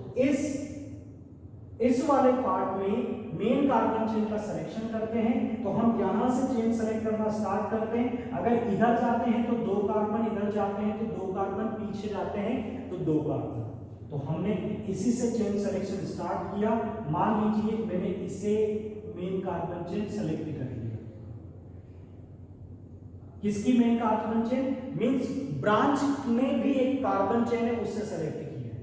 Speaker 1: इस वाले पार्ट में मेन कार्बन चेन का सिलेक्शन करते हैं, तो हम यहां से चेन सेलेक्ट करना स्टार्ट करते हैं। अगर इधर जाते हैं तो 2 कार्बन, इधर जाते हैं तो 2 कार्बन, पीछे जाते हैं तो 2 कार्बन। तो हमने इसी से चेन सिलेक्शन स्टार्ट किया। मान लीजिए मैंने इसे मेन कार्बन चेन सेलेक्ट कर लिया। किसकी main carbon chain, means branch में भी एक कार्बन चेन है, उससे सेलेक्ट किया।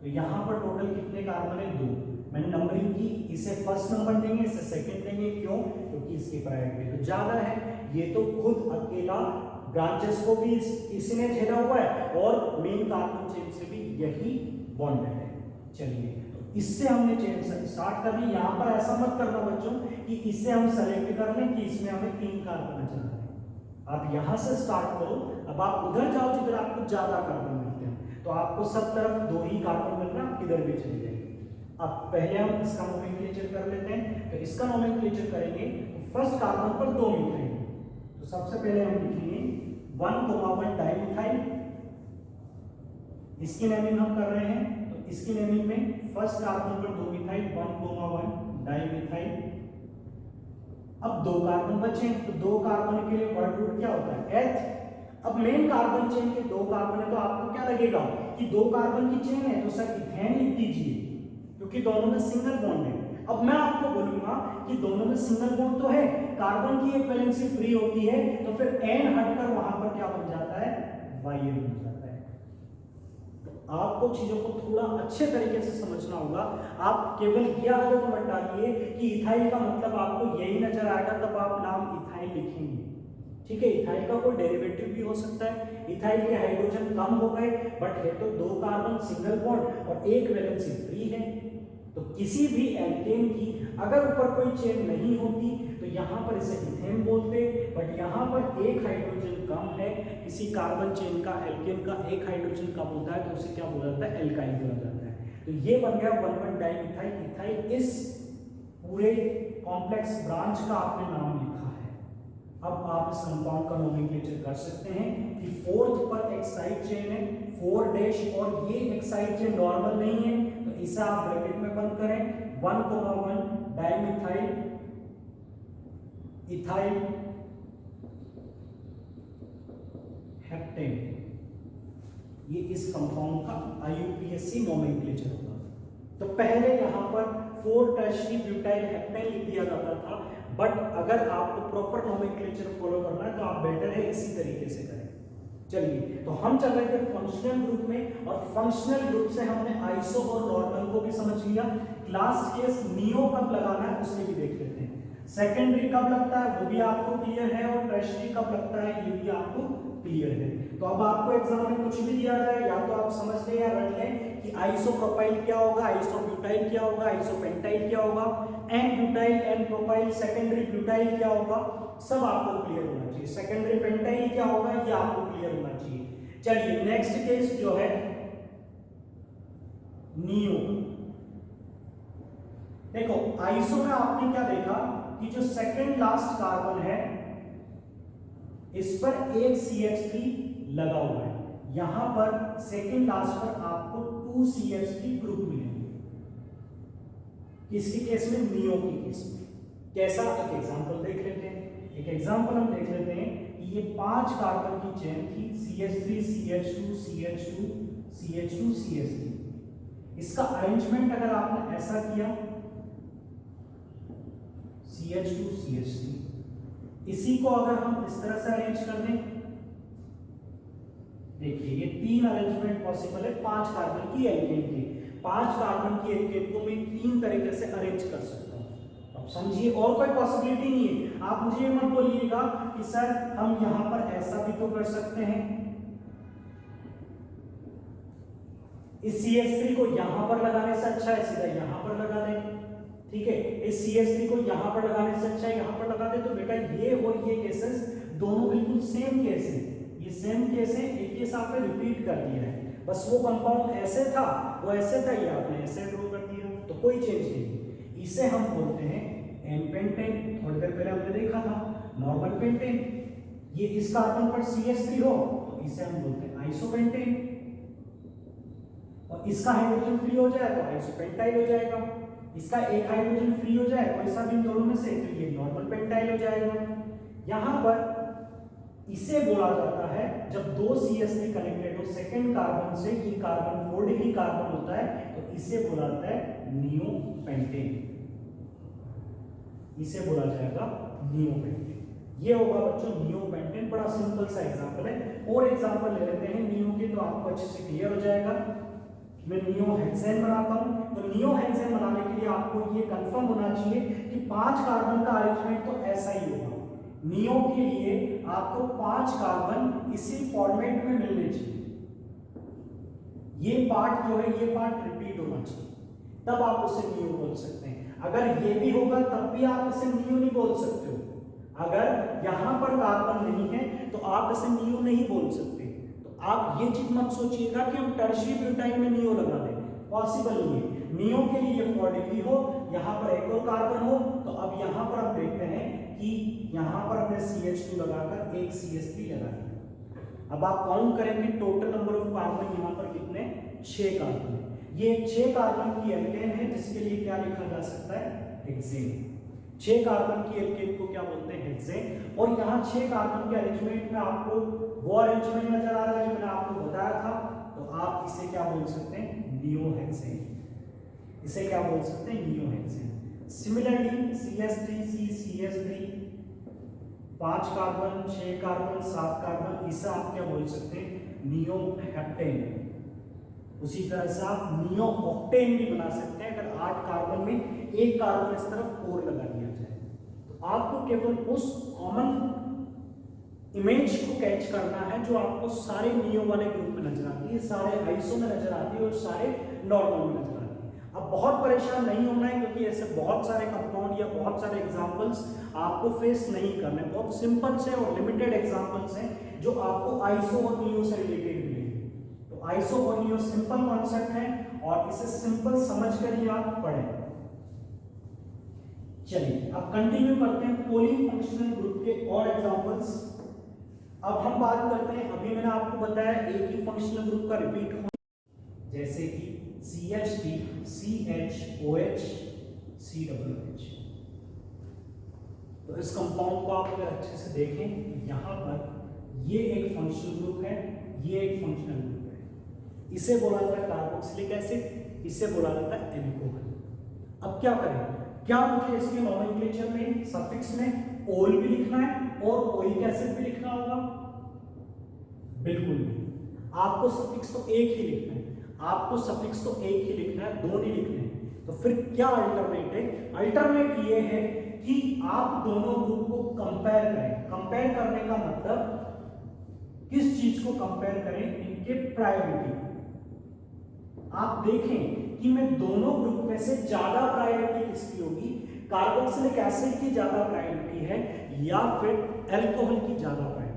Speaker 1: तो यहां पर टोटल कितने कार्बन है, 2। मैंने नंबरिंग की, इसे फर्स्ट नंबर देंगे, इसे सेकंड देंगे, क्यों, क्योंकि इसकी प्रायोरिटी तो ज्यादा है। ये तो खुद अकेला ब्रांचेस को भी इसी ने झेला हुआ है और मेन कार्बन चेन से भी यही बॉन्ड है। चलिए, तो इससे हमने चेन स्टार्ट कर दी। यहाँ पर ऐसा मत करना बच्चों कि इससे हम सेलेक्ट कर लें कि इसमें हमें 3 कार्बन चलना है। आप यहां से स्टार्ट करो, अब आप उधर जाओ जिधर आपको ज्यादा कार्बन मिलते हैं, तो आपको सब तरफ 2 ही कार्बन मिल रहा है, आप किधर भी चले जाएंगे। अब पहले हम इसका नोमेनक्लेचर कर लेते हैं। तो इसका नोमेनक्लेचर करेंगे तो फर्स्ट कार्बन पर 2 मिथाइल, तो सबसे पहले हम लिखेंगे 1,1 डाइमिथाइल। इसकी नेमिंग हम कर रहे हैं, तो इसकी नेमिंग में फर्स्ट कार्बन पर 2 मिथाइल, 1,1 डाइमिथाइल। अब 2 कार्बन बचे, तो 2 कार्बन के लिए वर्ड रूट क्या होता है, H। अब मेन कार्बन चेन के 2 कार्बन है, तो आपको क्या लगेगा कि 2 कार्बन की चेन है, तो सर इथेन लिख दीजिए क्योंकि दोनों में सिंगल बॉन्ड है। अब मैं आपको बोलूंगा कि दोनों में सिंगल बॉन्ड तो है, कार्बन की एक वैलेंसी फ्री होती है, तो फिर N हटकर वहां पर क्या बन जाता है, YN बन जाता है। तो आपको चीजों को थोड़ा अच्छे तरीके से समझना होगा। आप केवल यह आदत मत डालिए कि इथाइल का मतलब आपको यही नजर आएगा तब आप नाम इथाइल लिखेंगे। ठीक है, इथाइल का कोई डेरिवेटिव भी हो सकता है। इथाइल के हाइड्रोजन कम हो गए, बट है तो 2 कार्बन सिंगल बॉन्ड और एक वैलेंसी फ्री है। तो किसी भी एल्केन की अगर ऊपर कोई चेन नहीं होती तो यहाँ पर इसे इथेन बोलते, बट यहाँ पर एक हाइड्रोजन कम है, किसी कार्बन चेन का, एल्केन का एक हाइड्रोजन कम होता है तो उसे क्या बोला जाता है, एल्काइल बोला जाता है। तो ये बन गया 1,1 डाइमिथाइल इथाइल। इस पूरे कॉम्प्लेक्स ब्रांच का आपने नाम लिखा है। अब आप इस कंपाउंड का नोमेनक्लेचर कर सकते हैं कि 4th पर एक साइड चेन है 4 डैश, और ये एक साइड चेन नॉर्मल नहीं है, तो इसे आप ब्रैकेट में बंद करें 1,1 डाइमिथाइल इथाइल हेप्टेन। ये इस कंपाउंड का IUPAC नोमेनक्लेचर होगा। तो पहले यहां पर 4 टर्शियरी ब्यूटाइल हेप्टेन लिख दिया जाता था, बट अगर आपको प्रॉपर नोमेनक्लेचर फॉलो करना है तो आप बेटर है इसी तरीके से करें। चलिए, तो हम चल रहे थे फंक्शनल ग्रुप में, और फंक्शनल ग्रुप से हमने आइसो और नॉर्मल को भी समझ लिया। लास्ट केस नियो कब लगाना है उसे भी देख लेते हैं। सेकेंडरी कब लगता है वो भी आपको क्लियर है, और टर्शियरी कब लगता है ये भी आपको क्लियर है। तो अब आपको एग्जाम में कुछ भी दिया जाए या तो आप समझ लें या रट लें कि आइसोप्रोपाइल क्या होगा, आइसोब्यूटाइल क्या होगा, आइसोपेंटाइल क्या होगा, n butyl n propyl, secondary butyl क्या होगा, सब आपको क्लियर होना चाहिए। सेकेंडरी पेंटाइल क्या होगा ये आपको क्लियर होना चाहिए। चलिए नेक्स्ट केस जो है नियो। देखो आइसो में आपने क्या देखा कि जो सेकेंड लास्ट कार्बन है इस पर एक CH3 लगा हुआ है, यहां पर सेकेंड लास्ट पर आपको 2 CH3 ग्रुप मिलेंगे। किसके केस में? नियो के केस में। कैसा? एक एग्जांपल देख लेते हैं। एक एग्जांपल हम देख लेते हैं कि ये 5 कार्बन की चेन थी, CH3 CH2 CH2 CH2 CH3। इसका अरेंजमेंट अगर आपने ऐसा किया CH2 CH3, इसी को अगर हम इस तरह से अरेंज कर दें, देखिए ये 3 अरेंजमेंट पॉसिबल है 5 कार्बन की एल्केन के। 5 कार्बन की एल्केन को मैं 3 तरीके से अरेंज कर सकता हूं। अब समझिए और कोई पॉसिबिलिटी नहीं है। आप मुझे ये मत बोलिएगा कि सर हम यहां पर ऐसा भी तो कर सकते हैं, इस CH3 को यहां पर लगाने से अच्छा है सीधा यहां पर लगा दें, ठीक है। इस CH3 को यहां पर लगाने से अच्छा है यहां पर लगा दे। तो बेटा ये और ये केसेस दोनों बिल्कुल सेम केस है, ये सेम केस है, एक केस आपने रिपीट कर दिया है, बस वो कंपाउंड ऐसे था वो ऐसे था, ये आपने ऐसे ड्रॉ कर दिया, तो कोई चेंज नहीं। इसे हम बोलते हैं एन पेंटेन। थोड़ी देर पहले हमने देखा था नॉर्मल पेंटेन। ये इस कार्बन पर CH3 हो तो इसे हम बोलते हैं आइसोपेंटेन, और इसका हाइड्रोजन फ्री हो जाए तो आइसोपेंटाइल हो जाएगा। इसका एक हाइड्रोजन फ्री हो जाए कोई सा भी दोनों में से तो ये नॉर्मल पेंटाइल हो जाएगा। यहां पर इसे बोला जाता है जब 2 CH3 कनेक्टेड हो सेकेंड कार्बन से, ये कार्बन 4 डिग्री कार्बन होता है, तो इसे बोला जाता है नियोपेंटेन। इसे बोला जाएगा नियोपेंटेन। ये होगा बच्चों नियोपेंटेन। बड़ा सिंपल सा एग्जांपल है। और एग्जांपल ले लेते हैं नियो के, तो आपको अच्छे से क्लियर हो जाएगा। मैं नियोहेक्सेन बनाता हूं, तो नियोहेक्सेन बनाने के लिए आपको ये कंफर्म होना चाहिए कि 5 कार्बन का अरेंजमेंट तो ऐसा ही होगा। नियो के लिए आपको 5 कार्बन इसी फॉर्मेट में मिलने चाहिए। ये पार्ट जो है ये पार्ट रिपीट होना चाहिए, तब आप उसे नियो बोल सकते हैं। अगर ये भी होगा तब भी आप इसे नियो नहीं बोल सकते हो। अगर यहां पर कार्बन नहीं है तो आप इसे नियो नहीं बोल सकते। तो आप ये चीज मत सोचिएगा कि हम टर्शियरी ब्यूटाइल में नियो लगा दें, पॉसिबल नहीं है। नियो के लिए 4 डिग्री हो, यहां पर एक और कार्बन हो, तो अब यहां पर हम देखते हैं कि यहां पर हमने CH2 लगाकर एक CH3 लगा दिया। अब आप काउंट करेंगे टोटल नंबर ऑफ कार्बन यहां पर कितने? 6 कार्बन है। ये 6 कार्बन की एल्केन है जिसके लिए क्या लिखा जा सकता है? हेक्सेन। 6 कार्बन की एल्केन को क्या बोलते हैं? हेक्सेन। और यहाँ 6 कार्बन के अरेंजमेंट में आपको वो अरेंजमेंट नजर आ रहा है जो मैंने आपको बताया था, तो आप इसे क्या बोल सकते हैं? नियोहेक्सेन। इसे क्या बोल सकते हैं? Neohexane. Similarly CH3 5 carbon 6 carbon 7 carbon, इसे आप क्या बोल सकते हैं? नियोहेप्टेन। उसी तरह से आप नियो ऑक्टेन भी बना सकते हैं अगर 8 कार्बन में एक कार्बन इस तरफ और लगा दिया जाए। तो आपको केवल उस कॉमन इमेज को कैच करना है जो आपको सारे नियो वाले ग्रुप में नजर आती है, सारे आइसो में नजर आती है और सारे नॉर्मल में नजर आती है। अब बहुत परेशान नहीं होना है क्योंकि ऐसे बहुत सारे कंपाउंड या बहुत सारे एग्जांपल्स आपको फेस नहीं करने। बहुत सिंपल से और लिमिटेड एग्जांपल्स हैं जो आपको आइसो और नियो से रिलेटेड मिलेंगे। तो आइसो और नियो सिंपल कॉन्सेप्ट है और इसे सिंपल समझ कर ही आप पढ़ें। चलिए अब कंटिन्यू करते हैं पॉलीफंक्शनल ग्रुप के और एग्जांपल्स। अब हम बात करते हैं, अभी मैंने आपको बताया एक ही फंक्शनल ग्रुप का रिपीट होना, जैसे कि CH3 CHOH COH। तो इस कंपाउंड को आप अगर अच्छे से देखें, यहां पर ये एक फंक्शनल ग्रुप है, ये एक फंक्शनल ग्रुप है। इसे बोला जाता है कार्बोक्सिलिक एसिड, इसे बोला जाता है एल्कोहल। अब क्या करें? क्या मुझे इसके नोमेनक्लेचर में सफिक्स में ओल भी लिखना है और ओइक एसिड भी लिखना होगा? बिल्कुल नहीं। आपको सफिक्स तो एक ही लिखना है, आपको सफिक्स तो एक ही लिखना है, दो नहीं लिखने हैं। तो तो फिर क्या अल्टरनेट है? अल्टरनेट ये है कि आप दोनों ग्रुप को कंपेयर करें। कंपेयर करने का मतलब किस चीज को कंपेयर करें? इनके प्रायोरिटी। आप देखें कि मैं दोनों ग्रुप में से ज्यादा प्रायोरिटी किसकी होगी, कार्बोक्सिलिक एसिड की ज्यादा प्रायोरिटी है या फिर अल्कोहल की ज्यादा प्रायोरिटी।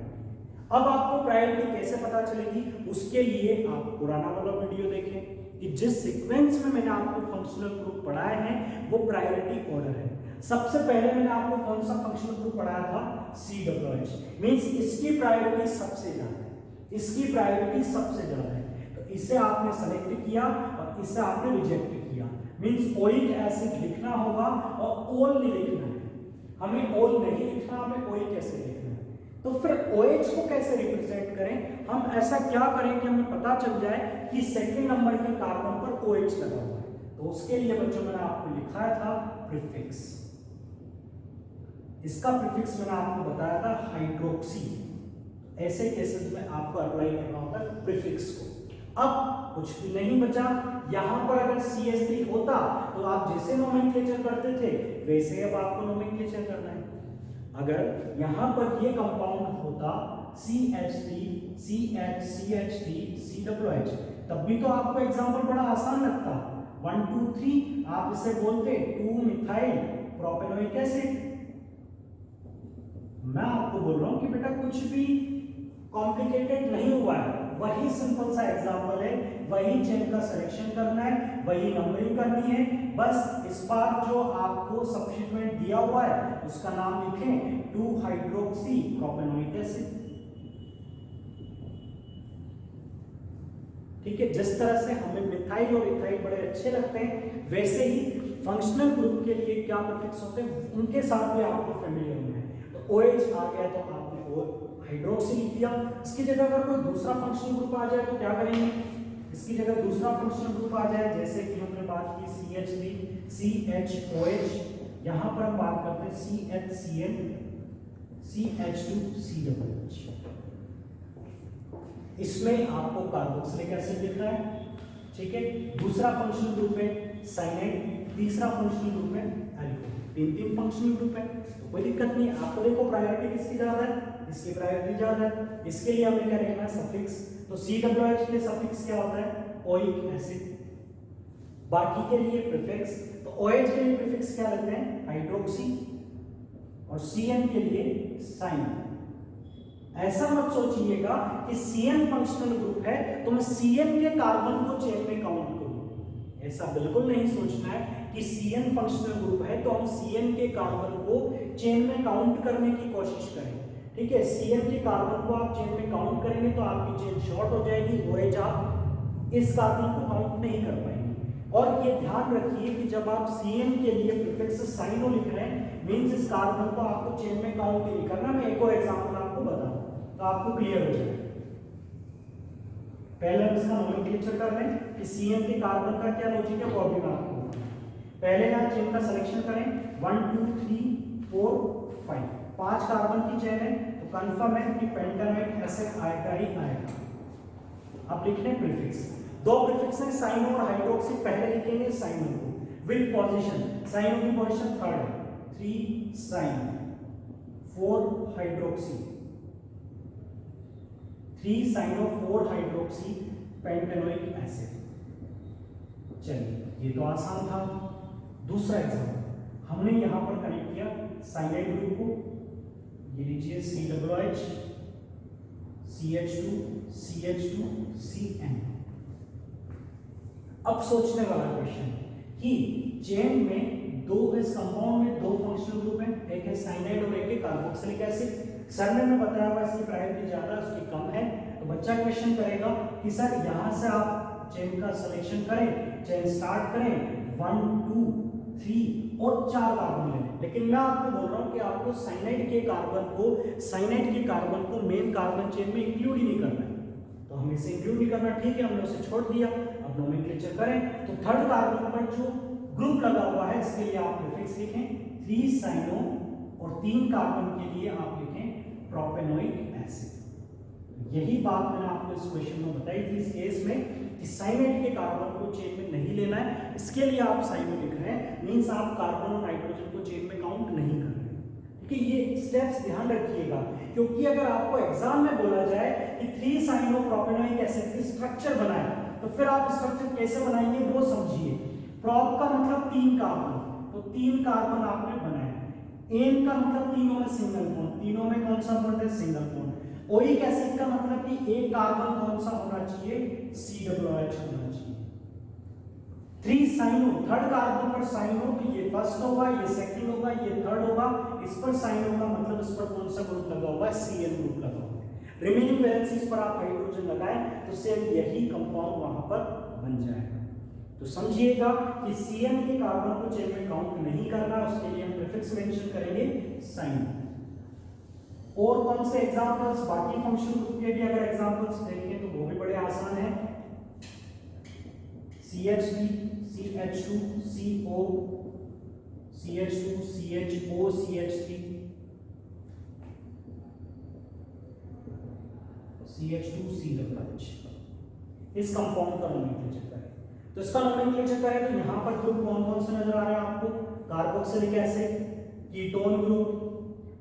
Speaker 1: अब आपको प्रायोरिटी कैसे पता चलेगी? उसके लिए आप पुराना वाला वीडियो देखें कि जिस सीक्वेंस में मैंने आपको फंक्शनल ग्रुप पढ़ाए हैं वो प्रायोरिटी ऑर्डर है। सबसे पहले मैंने आपको कौन सा फंक्शनल ग्रुप पढ़ाया था? COH। मींस इसकी प्रायोरिटी सबसे ज्यादा है, इसकी प्रायोरिटी सबसे ज्यादा है, तो इसे आपने सेलेक्ट किया और इसे आपने रिजेक्ट किया। मींस ओइक एसिड लिखना होगा और ओल नहीं लिखना है, हमें ओल नहीं लिखना, हमें ओइक एसिड लिखना है। तो फिर OH को कैसे रिप्रेजेंट करें? हम ऐसा क्या करें कि हमें पता चल जाए कि सेकंड नंबर के कार्बन पर OH लगा हुआ है? तो उसके लिए बच्चों मैंने आपको लिखाया था प्रीफिक्स। इसका प्रीफिक्स मैंने आपको बताया था हाइड्रोक्सी। ऐसे केसेस में आपको अप्लाई करना होता है प्रीफिक्स को। अब कुछ भी नहीं बचा, यहां पर अगर CH3 होता तो आप जैसे नोमेनक्लेचर करते थे वैसे अब आपको नोमेनक्लेचर करना है। अगर यहां पर ये कंपाउंड होता CH3 CH CH3 COH, तब भी तो आपको एग्जांपल बड़ा आसान लगता। 1 2 3 आप इसे बोलते 2 मिथाइल प्रोपेनोइक एसिड। मैं आपको बोल रहा हूं कि बेटा कुछ भी कॉम्प्लिकेटेड नहीं हुआ है, वही सिंपल सा एग्जांपल है, वही चेन का सिलेक्शन करना है, वही नंबरिंग करनी है। बस इस बार जो आपको सब्स्टिट्यूएंट दिया हुआ है उसका नाम लिखें 2 हाइड्रोक्सी प्रोपेनोइक एसिड। ठीक है, जिस तरह से हमें मिथाइल और इथाइल बड़े अच्छे लगते हैं वैसे ही फंक्शनल ग्रुप के लिए क्या प्रीफिक्स होते हैं उनके साथ भी आपको फेमिलियर होना है। तो OH आ गया तो आपने हाइड्रोक्सी लिख दिया। इसकी जगह अगर कोई दूसरा फंक्शनल ग्रुप आ जाए तो क्या करेंगे? इसकी जगह दूसरा फंक्शनल ग्रुप आ जाए, जैसे कि हमने बात की CH3 CHOH, यहां पर हम बात करते हैं CHCl CH2 COH। इसमें आपको कार्बोक्सिलिक एसिड लिखना है। ठीक है, दूसरा फंक्शनल ग्रुप है साइनाइड, तीसरा फंक्शनल ग्रुप है अल्कोहल। तीन फंक्शनल ग्रुप है तो कोई दिक्कत नहीं। आपको देखो प्रायोरिटी किसकी ज्यादा है? इसकी प्रायोरिटी ज्यादा है, इसके लिए हमें क्या लिखना है? सफिक्स। तो COH के लिए सफिक्स क्या होता है? Oic acid. बाकी के लिए प्रीफिक्स। तो OH के लिए प्रीफिक्स क्या लगते हैं? हाइड्रोक्सी। और CN के लिए साइन। ऐसा मत सोचिएगा कि CN फंक्शनल ग्रुप है तो मैं CN के कार्बन को चेन में काउंट करूं, ऐसा बिल्कुल नहीं सोचना है कि CN फंक्शनल ग्रुप है तो हम CN के कार्बन को चेन में काउंट करने की कोशिश करें। ठीक है, CN के कार्बन को आप चेन में काउंट करेंगे तो आपकी चेन शॉर्ट हो जाएगी, OH आप इस कार्बन को काउंट नहीं कर पाएंगे। और ये ध्यान रखिए कि जब आप CN के लिए प्रीफिक्स साइनो लिख रहे हैं मींस इस कार्बन को आपको चेन में काउंट नहीं करना। मैं एक और एग्जांपल आपको बताऊं तो आपको क्लियर हो जाए। पहले हम इसका नोमेनक्लेचर कर रहे हैं कि CN के कार्बन का क्या लॉजिक है वो अभी मैं आपको बताऊं। पहले आप चेन का सिलेक्शन करें 1 2 3 4 5, 5 कार्बन की चेन है तो कंफर्म है कि पेंटानोइक एसिड आएगा ही आएगा। अब लिखने प्रीफिक्स, दो प्रीफिक्स हैं साइनो और हाइड्रोक्सी। पहले लिखेंगे साइनो को विद पोजीशन, साइनो की पोजीशन 3rd है, 3 cyano 4 hydroxy, 3 cyano 4 hydroxy pentanoic acid. चलिए ये तो आसान था। दूसरा एग्जांपल हमने यहां पर कनेक्ट किया साइनाइड ग्रुप को, ये लीजिए COH CH2 CH2 CN। अब सोचने वाला क्वेश्चन कि चेन में दो, इस कंपाउंड में दो फंक्शनल ग्रुप हैं, एक है साइनाइड और एक है कार्बोक्सिलिक एसिड। सर ने हमें बताया हुआ इसकी प्रायोरिटी ज्यादा उसकी कम है, तो बच्चा क्वेश्चन करेगा कि सर यहां से आप चेन का सिलेक्शन करें, चेन स्टार्ट करें 1 2 3 और 4 कार्बन लें। लेकिन मैं आपको बोल रहा हूं कि आपको साइनाइड के कार्बन को मेन कार्बन चेन में इंक्लूड ही नहीं करना है, तो हमें इसे इंक्लूड नहीं करना। ठीक है, हमने उसे छोड़ दिया। अब नोमेनक्लेचर करें तो 3rd कार्बन पर जो ग्रुप लगा हुआ है इसके लिए आप प्रीफिक्स लिखें 3 साइनो और 3 कार्बन के लिए आप लिखें प्रोपेनोइक एसिड। यही बात मैंने आपको इस क्वेश्चन में बताई थी इस केस में कि साइनाइड के कार्बन को चेन में नहीं लेना है, इसके लिए आप साइनो लिख रहे हैं, मींस आप कार्बन और नाइट्रोजन को चेन में काउंट नहीं कर रहे। ठीक है, ये स्टेप्स ध्यान रखिएगा, क्योंकि अगर आपको एग्जाम में बोला जाए कि 3 साइनोप्रोपेनोइक एसिड की स्ट्रक्चर बनाए, तो फिर आप स्ट्रक्चर कैसे बनाएंगे वो समझिए। प्रोप का मतलब 3 कार्बन, तो 3 कार्बन आपने बनाए। एन का मतलब तीनों में सिंगल बॉन्ड, तीनों में कौन सा बॉन्ड है, सिंगल बॉन्ड। ओइक एसिड का मतलब कि एक कार्बन कौन सा होना चाहिए, COOH होना चाहिए। 3 साइनो, थर्ड कार्बन पर साइनो, तो ये फर्स्ट होगा, ये सेकंड होगा, ये थर्ड होगा, इस पर साइन होगा, मतलब इस पर कौन सा ग्रुप लगा हुआ है, Cl ग्रुप लगा हुआ है। रिमेनिंग वैलेंसीज पर आप हाइड्रोजन लगाएं तो सेम यही कंपाउंड वहां पर बन जाएगा। तो समझिएगा कि Cn के कार्बन को चेन में काउंट नहीं करना, उसके लिए हम प्रीफिक्स मेंशन करेंगे साइन। और कौन से एग्जांपल्स, बाकी फंक्शन ग्रुप के भी अगर एग्जांपल्स देखें तो वो भी बड़े आसान है। CH3, CH2, CO, CH2, CHO, CH3, CH2, COOH, इस कंपाउंड का नोमेनक्लेचर करें। तो इसका नोमेनक्लेचर करें तो यहां पर ग्रुप कौन कौन से नजर आ रहे हैं आपको, कार्बोक्सिलिक एसिड, कीटोन ग्रुप,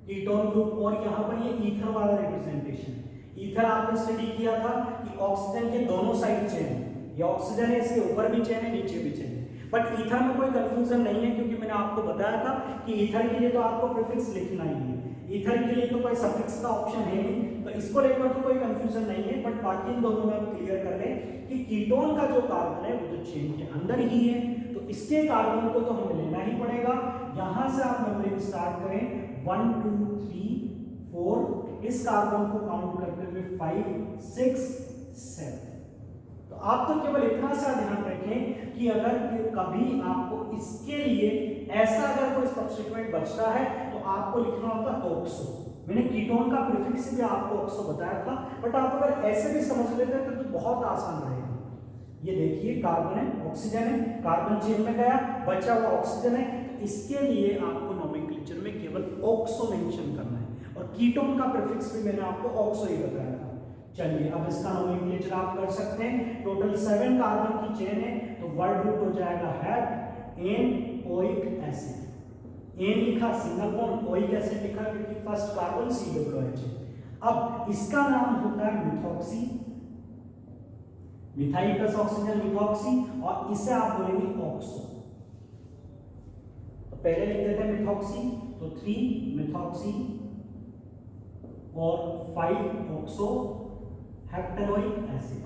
Speaker 1: और यहां पर ये ईथर वाला रिप्रेजेंटेशन है। ईथर आपने स्टडी किया था कि ऑक्सीजन के दोनों साइड चेन है, ये ऑक्सीजन है, इसके ऊपर भी चेन है, नीचे भी चेन है। बट ईथर में कोई कंफ्यूजन नहीं है, क्योंकि मैंने आपको बताया था कि ईथर के लिए तो आपको प्रीफिक्स लिखना ही है, ईथर के लिए तो कोई सफिक्स का ऑप्शन है नहीं, तो इसको लेकर तो कोई कंफ्यूजन नहीं है। बट बाकी इन दोनों में हम क्लियर कर लें कि कीटोन का जो कार्बन है वो तो चेन के अंदर ही है, तो इसके कार्बन को तो हमें लेना ही पड़ेगा। यहां से आप नंबरिंग स्टार्ट करें 1 2 3 4, इस कार्बन को काउंट करते हुए 5 6 7। तो आप तो केवल इतना सा ध्यान रखें कि अगर कभी आपको इसके लिए ऐसा अगर कोई सब्स्टिट्यूएंट बचता है तो आपको लिखना होगा ऑक्सो। मैंने कीटोन का प्रीफिक्स भी आपको ऑक्सो बताया था, बट आप अगर ऐसे भी समझ लेते हैं तो बहुत आसान रहेगा। ये देखिए कार्बन है, ऑक्सीजन है, कार्बन चेन में गया, बचा हुआ ऑक्सीजन है, तो इसके लिए आपको नोमेनक्लेचर में केवल ऑक्सो मेंशन करना है, और कीटोन का प्रीफिक्स भी मैंने आपको ऑक्सो ही बताया था। चलिए अब इसका नोमेनक्लेचर आप कर सकते हैं। टोटल 7 कार्बन की चेन है, तो वर्ड रूट हो जाएगा हैड एन ओइक एसिड। एन लिखा सिंगल बॉन्ड, ओइक एसिड लिखा क्योंकि फर्स्ट कार्बन COOH है। अब इसका नाम होता है methoxy, methyl plus oxygen methoxy, और इसे आप बोलेंगे ऑक्सो। तो पहले लिख देते हैं मिथॉक्सी, तो 3 मिथॉक्सी और 5 oxo heptanoic acid.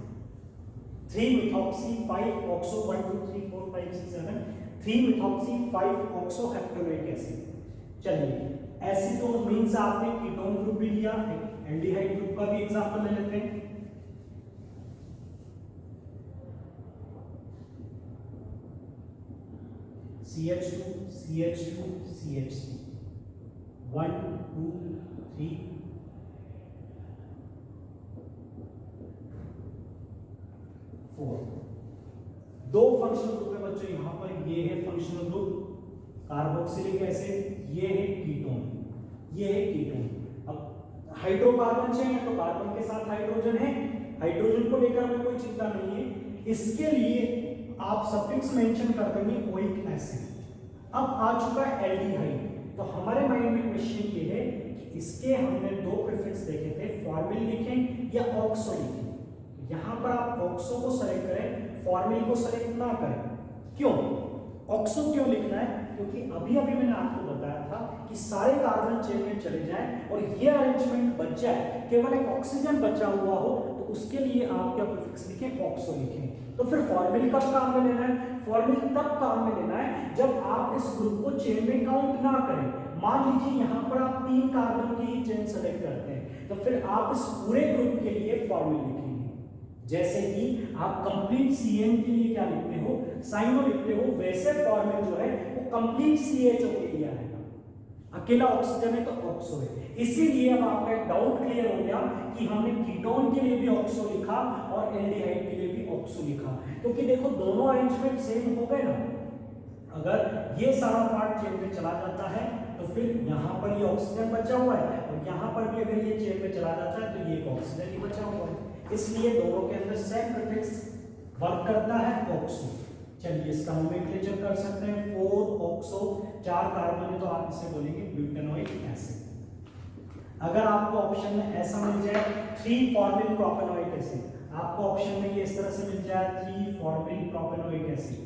Speaker 1: 3 methoxy 5 oxo 1 2 3 4 5 6 7, 3 methoxy 5 oxo heptanoic acid. चलिए एसीटोन मींस आपने कीटोन ग्रुप भी लिया, एल्डिहाइड ग्रुप का भी एग्जांपल ले लेते हैं। CH2 CH2 CH3, 1 2 3 4। 2 functional group है बच्चों यहां पर, ये है फंक्शनल ग्रुप कार्बोक्सिलिक एसिड, ये है कीटोन, ये है कीटोन। अब हाइड्रोकार्बन चेन है तो कार्बन के साथ हाइड्रोजन है, हाइड्रोजन को लेकर हमें कोई चिंता नहीं है। इसके लिए आप सफिक्स मेंशन कर देंगे ओइक एसिड। अब आ चुका है एल्डिहाइड, तो हमारे माइंड में क्वेश्चन ये है कि इसके हमने 2 प्रीफिक्स देखे थे, फॉर्मिल लिखें या ऑक्सो लिखें। यहां पर आप ऑक्सो को सेलेक्ट करें, फॉर्मिल को सेलेक्ट ना करें। क्यों ऑक्सो क्यों लिखना है, क्योंकि अभी अभी मैंने आपको बताया था कि सारे कार्बन चेन में चले जाएं और ये अरेंजमेंट बच जाए, केवल एक ऑक्सीजन बचा हुआ हो, तो उसके लिए आप क्या प्रीफिक्स लिखें, ऑक्सो लिखें। तो फिर फॉर्मिल कब काम में लेना है, फॉर्मिल तब काम में लेना है जब आप इस ग्रुप को चेन में काउंट ना करें। मान लीजिए यहां पर आप 3 कार्बन की ही चेन सेलेक्ट करते हैं, तो फिर आप इस पूरे ग्रुप के लिए फॉर्मिल लिखेंगे। जैसे कि आप कंप्लीट CN के लिए क्या लिखते हो, साइनो लिखते हो, वैसे फॉर्मेट जो है वो कंप्लीट CHO के लिए आएगा। अकेला ऑक्सीजन है तो ऑक्सो है। इसीलिए अब आपका एक डाउट क्लियर हो गया कि हमने कीटोन के लिए भी ऑक्सो लिखा और एल्डिहाइड के लिए भी ऑक्सो लिखा, क्योंकि देखो दोनों अरेंजमेंट सेम हो गए ना। अगर ये सारा पार्ट चेन में चला जाता है तो फिर यहाँ पर ये ऑक्सीजन बचा हुआ है, और यहाँ पर भी अगर ये चेन में चला जाता है तो ये ऑक्सीजन ही बचा हुआ है। इसलिए दोनों के अंदर सेम प्रीफिक्स वर्क करता है, ऑक्सो। चलिए इसका नोमेनक्लेचर कर सकते हैं, 4 ऑक्सो, 4 कार्बन है तो आप इसे बोलेंगे ब्यूटेनोइक एसिड। अगर आपको ऑप्शन में ऐसा मिल जाए 3 फॉर्मिल प्रोपेनोइक एसिड, आपको ऑप्शन में ये इस तरह से मिल जाए 3 फॉर्मिल प्रोपेनोइक एसिड,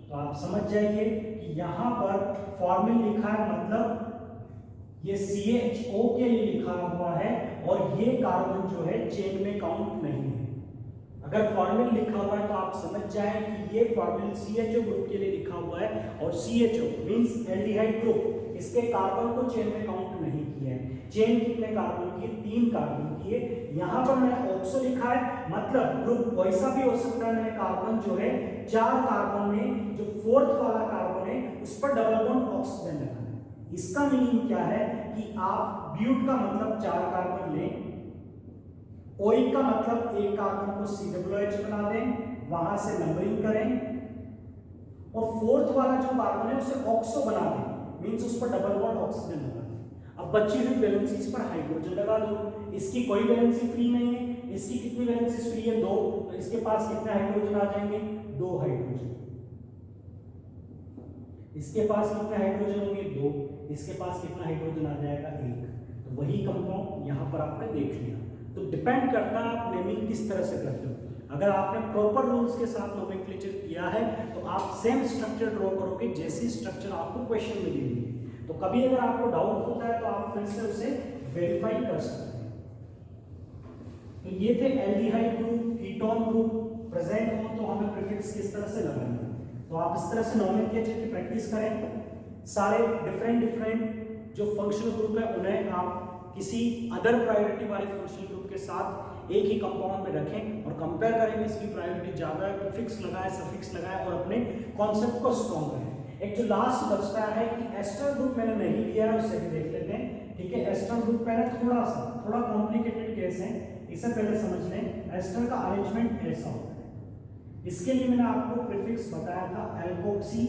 Speaker 1: तो आप समझ जाइए कि यहाँ पर फॉर्मिल लिखा है मतलब ये CHO के लिए लिखा हुआ है, और ये कार्बन जो है चेन में काउंट नहीं है। अगर फॉर्मिल लिखा हुआ है तो आप समझ जाए कि ये फॉर्मिल CHO ग्रुप के लिए लिखा हुआ है, और CHO मींस एल्डिहाइड ग्रुप, इसके कार्बन को चेन में काउंट नहीं किया है। चेन कितने कार्बन की है? 3 कार्बन की है। यहाँ पर मैंने ऑक्सो लिखा है, मतलब ग्रुप वैसा भी हो सकता है, मैंने कार्बन जो है 4 कार्बन में जो 4th वाला कार्बन है उस पर डबल बॉन्ड ऑक्सीजन लगाना है। इसका मीनिंग क्या है कि आप ब्यूट का मतलब 4 कार्बन लें, ओइक का मतलब एक कार्बन को COOH बना दें, वहां से नंबरिंग करें, और 4th वाला जो कार्बन है उसे ऑक्सो बना दें, मींस उस पर डबल बॉन्ड ऑक्सीजन लगा दें। अब बची हुई वैलेंसीज पर हाइड्रोजन लगा दो। इसकी कोई वैलेंसी फ्री नहीं है, इसकी कितनी वैलेंसीज फ्री है? 2, तो इसके पास कितने हाइड्रोजन आ जाएंगे? 2 हाइड्रोजन। इसके पास कितने हाइड्रोजन होंगे? 2, इसके पास कितना हाइड्रोजन आ जाएगा? 1। तो वही कंपाउंड यहां पर आपने देख लिया। तो डिपेंड करता है आप नेमिंग किस तरह से करते हो। अगर आपने प्रॉपर रूल्स के साथ नोमेनक्लेचर किया है तो आप सेम स्ट्रक्चर ड्रॉ करोगे जैसी स्ट्रक्चर आपको क्वेश्चन में दी हुई है। तो कभी अगर आपको डाउट होता है तो आप फिर से उसे वेरीफाई कर सकते हैं। तो ये थे aldehyde group, ketone group present हो तो हमें प्रीफिक्स किस तरह से लगाएंगे। तो आप इस तरह से नोमेनक्लेचर की प्रैक्टिस करें। सारे डिफरेंट जो फंक्शनल ग्रुप है उन्हें आप किसी अदर प्रायोरिटी वाले फंक्शनल ग्रुप के साथ एक ही कंपाउंड में रखें और कंपेयर करें इसकी प्रायोरिटी ज्यादा है, प्रीफिक्स लगाए, सफिक्स लगाए, और अपने कॉन्सेप्ट को स्ट्रॉन्ग करें। एक जो लास्ट बचता है कि एस्टर ग्रुप मैंने नहीं लिया है, उससे भी देख लेते हैं। ठीक है, एस्टर ग्रुप पहले थोड़ा कॉम्प्लिकेटेड केस है, इसे पहले समझ लें। एस्टर का अरेंजमेंट ऐसा होता है। इसके लिए मैंने आपको प्रीफिक्स बताया था एल्कोक्सी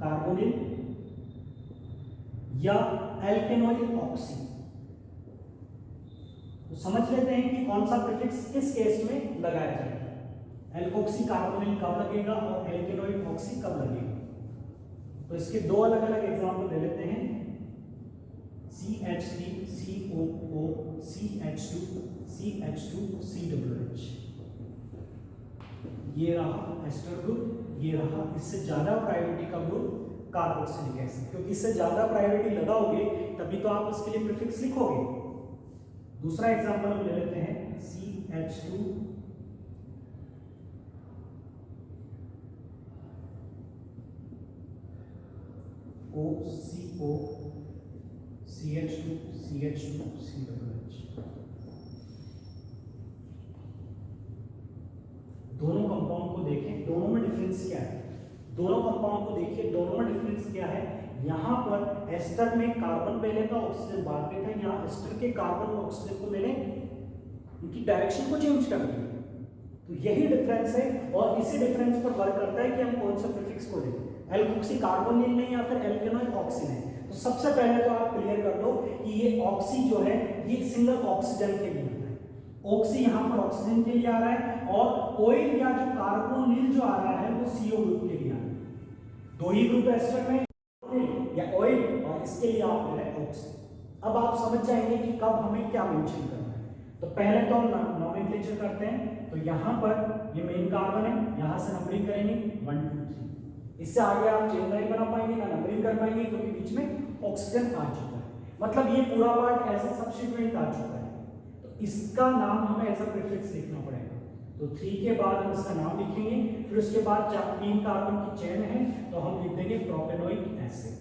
Speaker 1: कार्बोनिल या एल्केनोइल ऑक्सी। तो समझ लेते हैं कि कौन सा प्रीफिक्स किस केस में लगाया जाएगा। एल्कोक्सी कार्बोनिल कब लगेगा और एल्केनोइल ऑक्सी कब लगेगा। तो इसके 2 अलग अलग एग्जांपल ले लेते हैं। CH3 COO CH2 CH2 COOH। ये रहा एस्टर ग्रुप, ये रहा इससे ज्यादा प्रायोरिटी का ग्रुप कार्बोक्सिलिक एसिड, क्योंकि इससे ज्यादा प्रायोरिटी लगाओगे तभी तो आप इसके लिए प्रीफिक्स लिखोगे। दूसरा एग्जांपल हम ले लेते हैं CH2 CO CH2 CH2 COOH। दोनों कंपाउंड को देखें, दोनों में डिफरेंस क्या है। दोनों कंपाउंड को देखिए, दोनों में डिफरेंस क्या है। यहाँ पर एस्टर में कार्बन पहले था, ऑक्सीजन बाद में था। यहाँ एस्टर के कार्बन और ऑक्सीजन को मैंने उनकी डायरेक्शन को चेंज कर दिया। तो यही डिफरेंस है, और इसी डिफरेंस पर वर्क करता है कि हम कौन सा प्रीफिक्स को दें, एल्कोक्सी कार्बोनिल में या फिर एल्केनोइल ऑक्सी में। तो सबसे पहले तो आप क्लियर कर दो कि ये ऑक्सी जो है ये सिंगल ऑक्सीजन के लिए आता है। ऑक्सी यहाँ पर ऑक्सीजन के लिए आ रहा है, और ऑयल या जो कार्बोनिल जो आ रहा है वो CO ग्रुप के लिए आ रहा है। 2 ही ग्रुप एस्टर में, या ऑयल, और इसके लिए आप ले रहे हैं ऑक्सी। अब आप समझ जाएंगे कि कब हमें क्या मेंशन करना है। तो पहले तो हम नोमेनक्लेचर करते हैं। तो यहाँ पर ये मेन कार्बन है, यहाँ से नंबरिंग करेंगे 1 2 3। इससे आगे आप चेन नहीं बना पाएंगे, ना नंबरिंग कर पाएंगे, क्योंकि बीच में ऑक्सीजन आ चुका है। मतलब ये पूरा पार्ट ऐसे सब्स्टिट्यूएंट आ चुका है। तो इसका नाम हमें ऐसा प्रीफिक्स लिखना पड़ेगा। तो 3 के बाद हम इसका नाम लिखेंगे, फिर उसके बाद 3 कार्बन की चेन है तो हम लिख देंगे प्रोपेनोइक एसिड।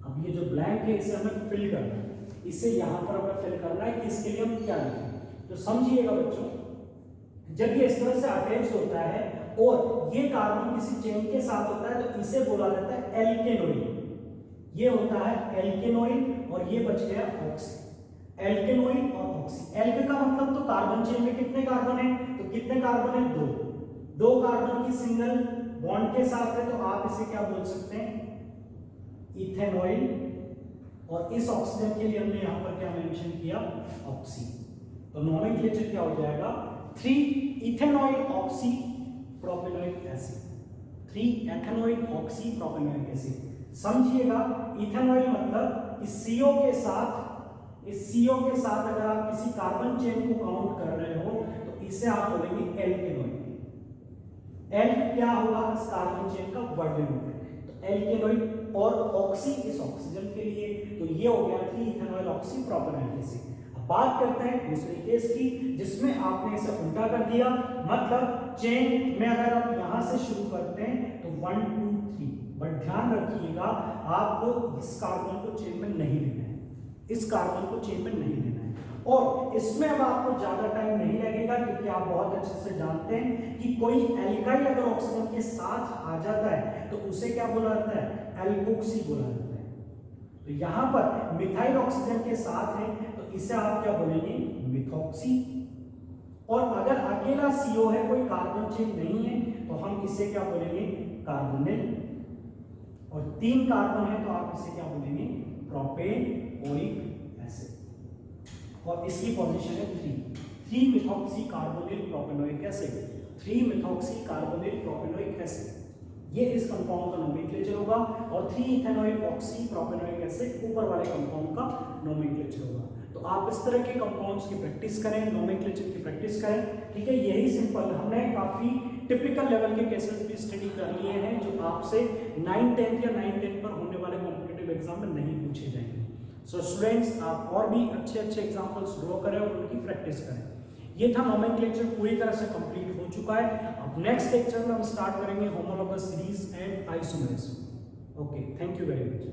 Speaker 1: अब ये जो ब्लैंक है इसे हमें फिल करना है, इसे यहाँ पर हमें फिल करना है कि इसके लिए हम क्या लिखें। तो समझिएगा बच्चों, जब ये इस तरह से अटैच होता है और ये कार्बन किसी चेन के साथ होता है तो इसे बोला जाता है एल्केनोइड। ये होता है एल्केनोइड, और ये बच गया ऑक्सी। एल्केनोइड और ऑक्सी। एल्क का मतलब तो कार्बन चेन में कितने कार्बन है, तो कितने कार्बन है? 2 कार्बन की सिंगल बॉन्ड के साथ है तो आप इसे क्या बोल सकते हैं, इथेनॉइल, और इस ऑक्सीजन के लिए हमने यहां पर क्या मेंशन किया, ऑक्सी। तो नोमेनक्लेचर क्या हो जाएगा, 3 ethanoyl oxy propanoic acid, 3 ethanoyl oxy propanoic acid. समझिएगा, इथेनॉइल मतलब इस CO के साथ अगर आप किसी कार्बन चेन को काउंट कर रहे हो तो इसे आप बोलेंगे एल्केनॉइड। एल क्या होगा, इस कार्बन चेन का वर्ड नंबर, तो एल्केनॉइड, और ऑक्सी इस ऑक्सीजन के लिए, तो ये हो गया 3 इथेनॉइल ऑक्सी प्रोपेनोइक एसिड। अब बात करते हैं दूसरे केस की, जिसमें आपने इसे उल्टा कर दिया, मतलब चेन में अगर आप यहां से शुरू करते हैं तो 1 2 3, बट ध्यान रखिएगा आपको इस कार्बन को चेन में नहीं लेना है, इस कार्बन को चेन में नहीं लेना है। और इसमें अब आपको ज्यादा टाइम नहीं लगेगा, क्योंकि आप बहुत अच्छे से जानते हैं कि कोई एल्काइल अगर ऑक्सीजन के साथ आ जाता है तो उसे क्या बोला जाता है, एल्कोक्सी बोला जाता है। तो यहां पर मिथाइल ऑक्सीजन के साथ है तो इसे आप क्या बोलेंगे, मिथॉक्सी। और अगर अकेला CO है, कोई कार्बन चेन नहीं है, तो हम इसे क्या बोलेंगे, कार्बोनिल। और 3 कार्बन है तो आप इसे क्या बोलेंगे, प्रोपेनोइक एसिड। और इसकी पोजीशन है 3 methoxy carbonyl propanoic acid, 3 methoxy carbonyl propanoic acid, ये इस कंपाउंड का नोमेनक्लेचर होगा। और 3 इथेनॉइल ऑक्सी प्रोपेनोइक एसिड ऊपर वाले कंपाउंड का नोमेनक्लेचर होगा। तो आप इस तरह के कंपाउंड्स की प्रैक्टिस करें, नोमेनक्लेचर की प्रैक्टिस करें, ठीक है। यही सिंपल, हमने काफी टिपिकल लेवल के केसेस भी स्टडी कर लिए हैं जो आपसे 9th 10th या 9th 10th पर होने वाले कॉम्पिटिटिव एग्जाम में नहीं पूछे जाएंगे। सो स्टूडेंट्स, आप और भी अच्छे अच्छे एग्जांपल्स ड्रॉ करें और उनकी प्रैक्टिस करें। ये था नोमेनक्लेचर, पूरी तरह से कंप्लीट हो चुका है। अब नेक्स्ट लेक्चर में हम स्टार्ट करेंगे homologous series and isomerism. Okay, thank you very much.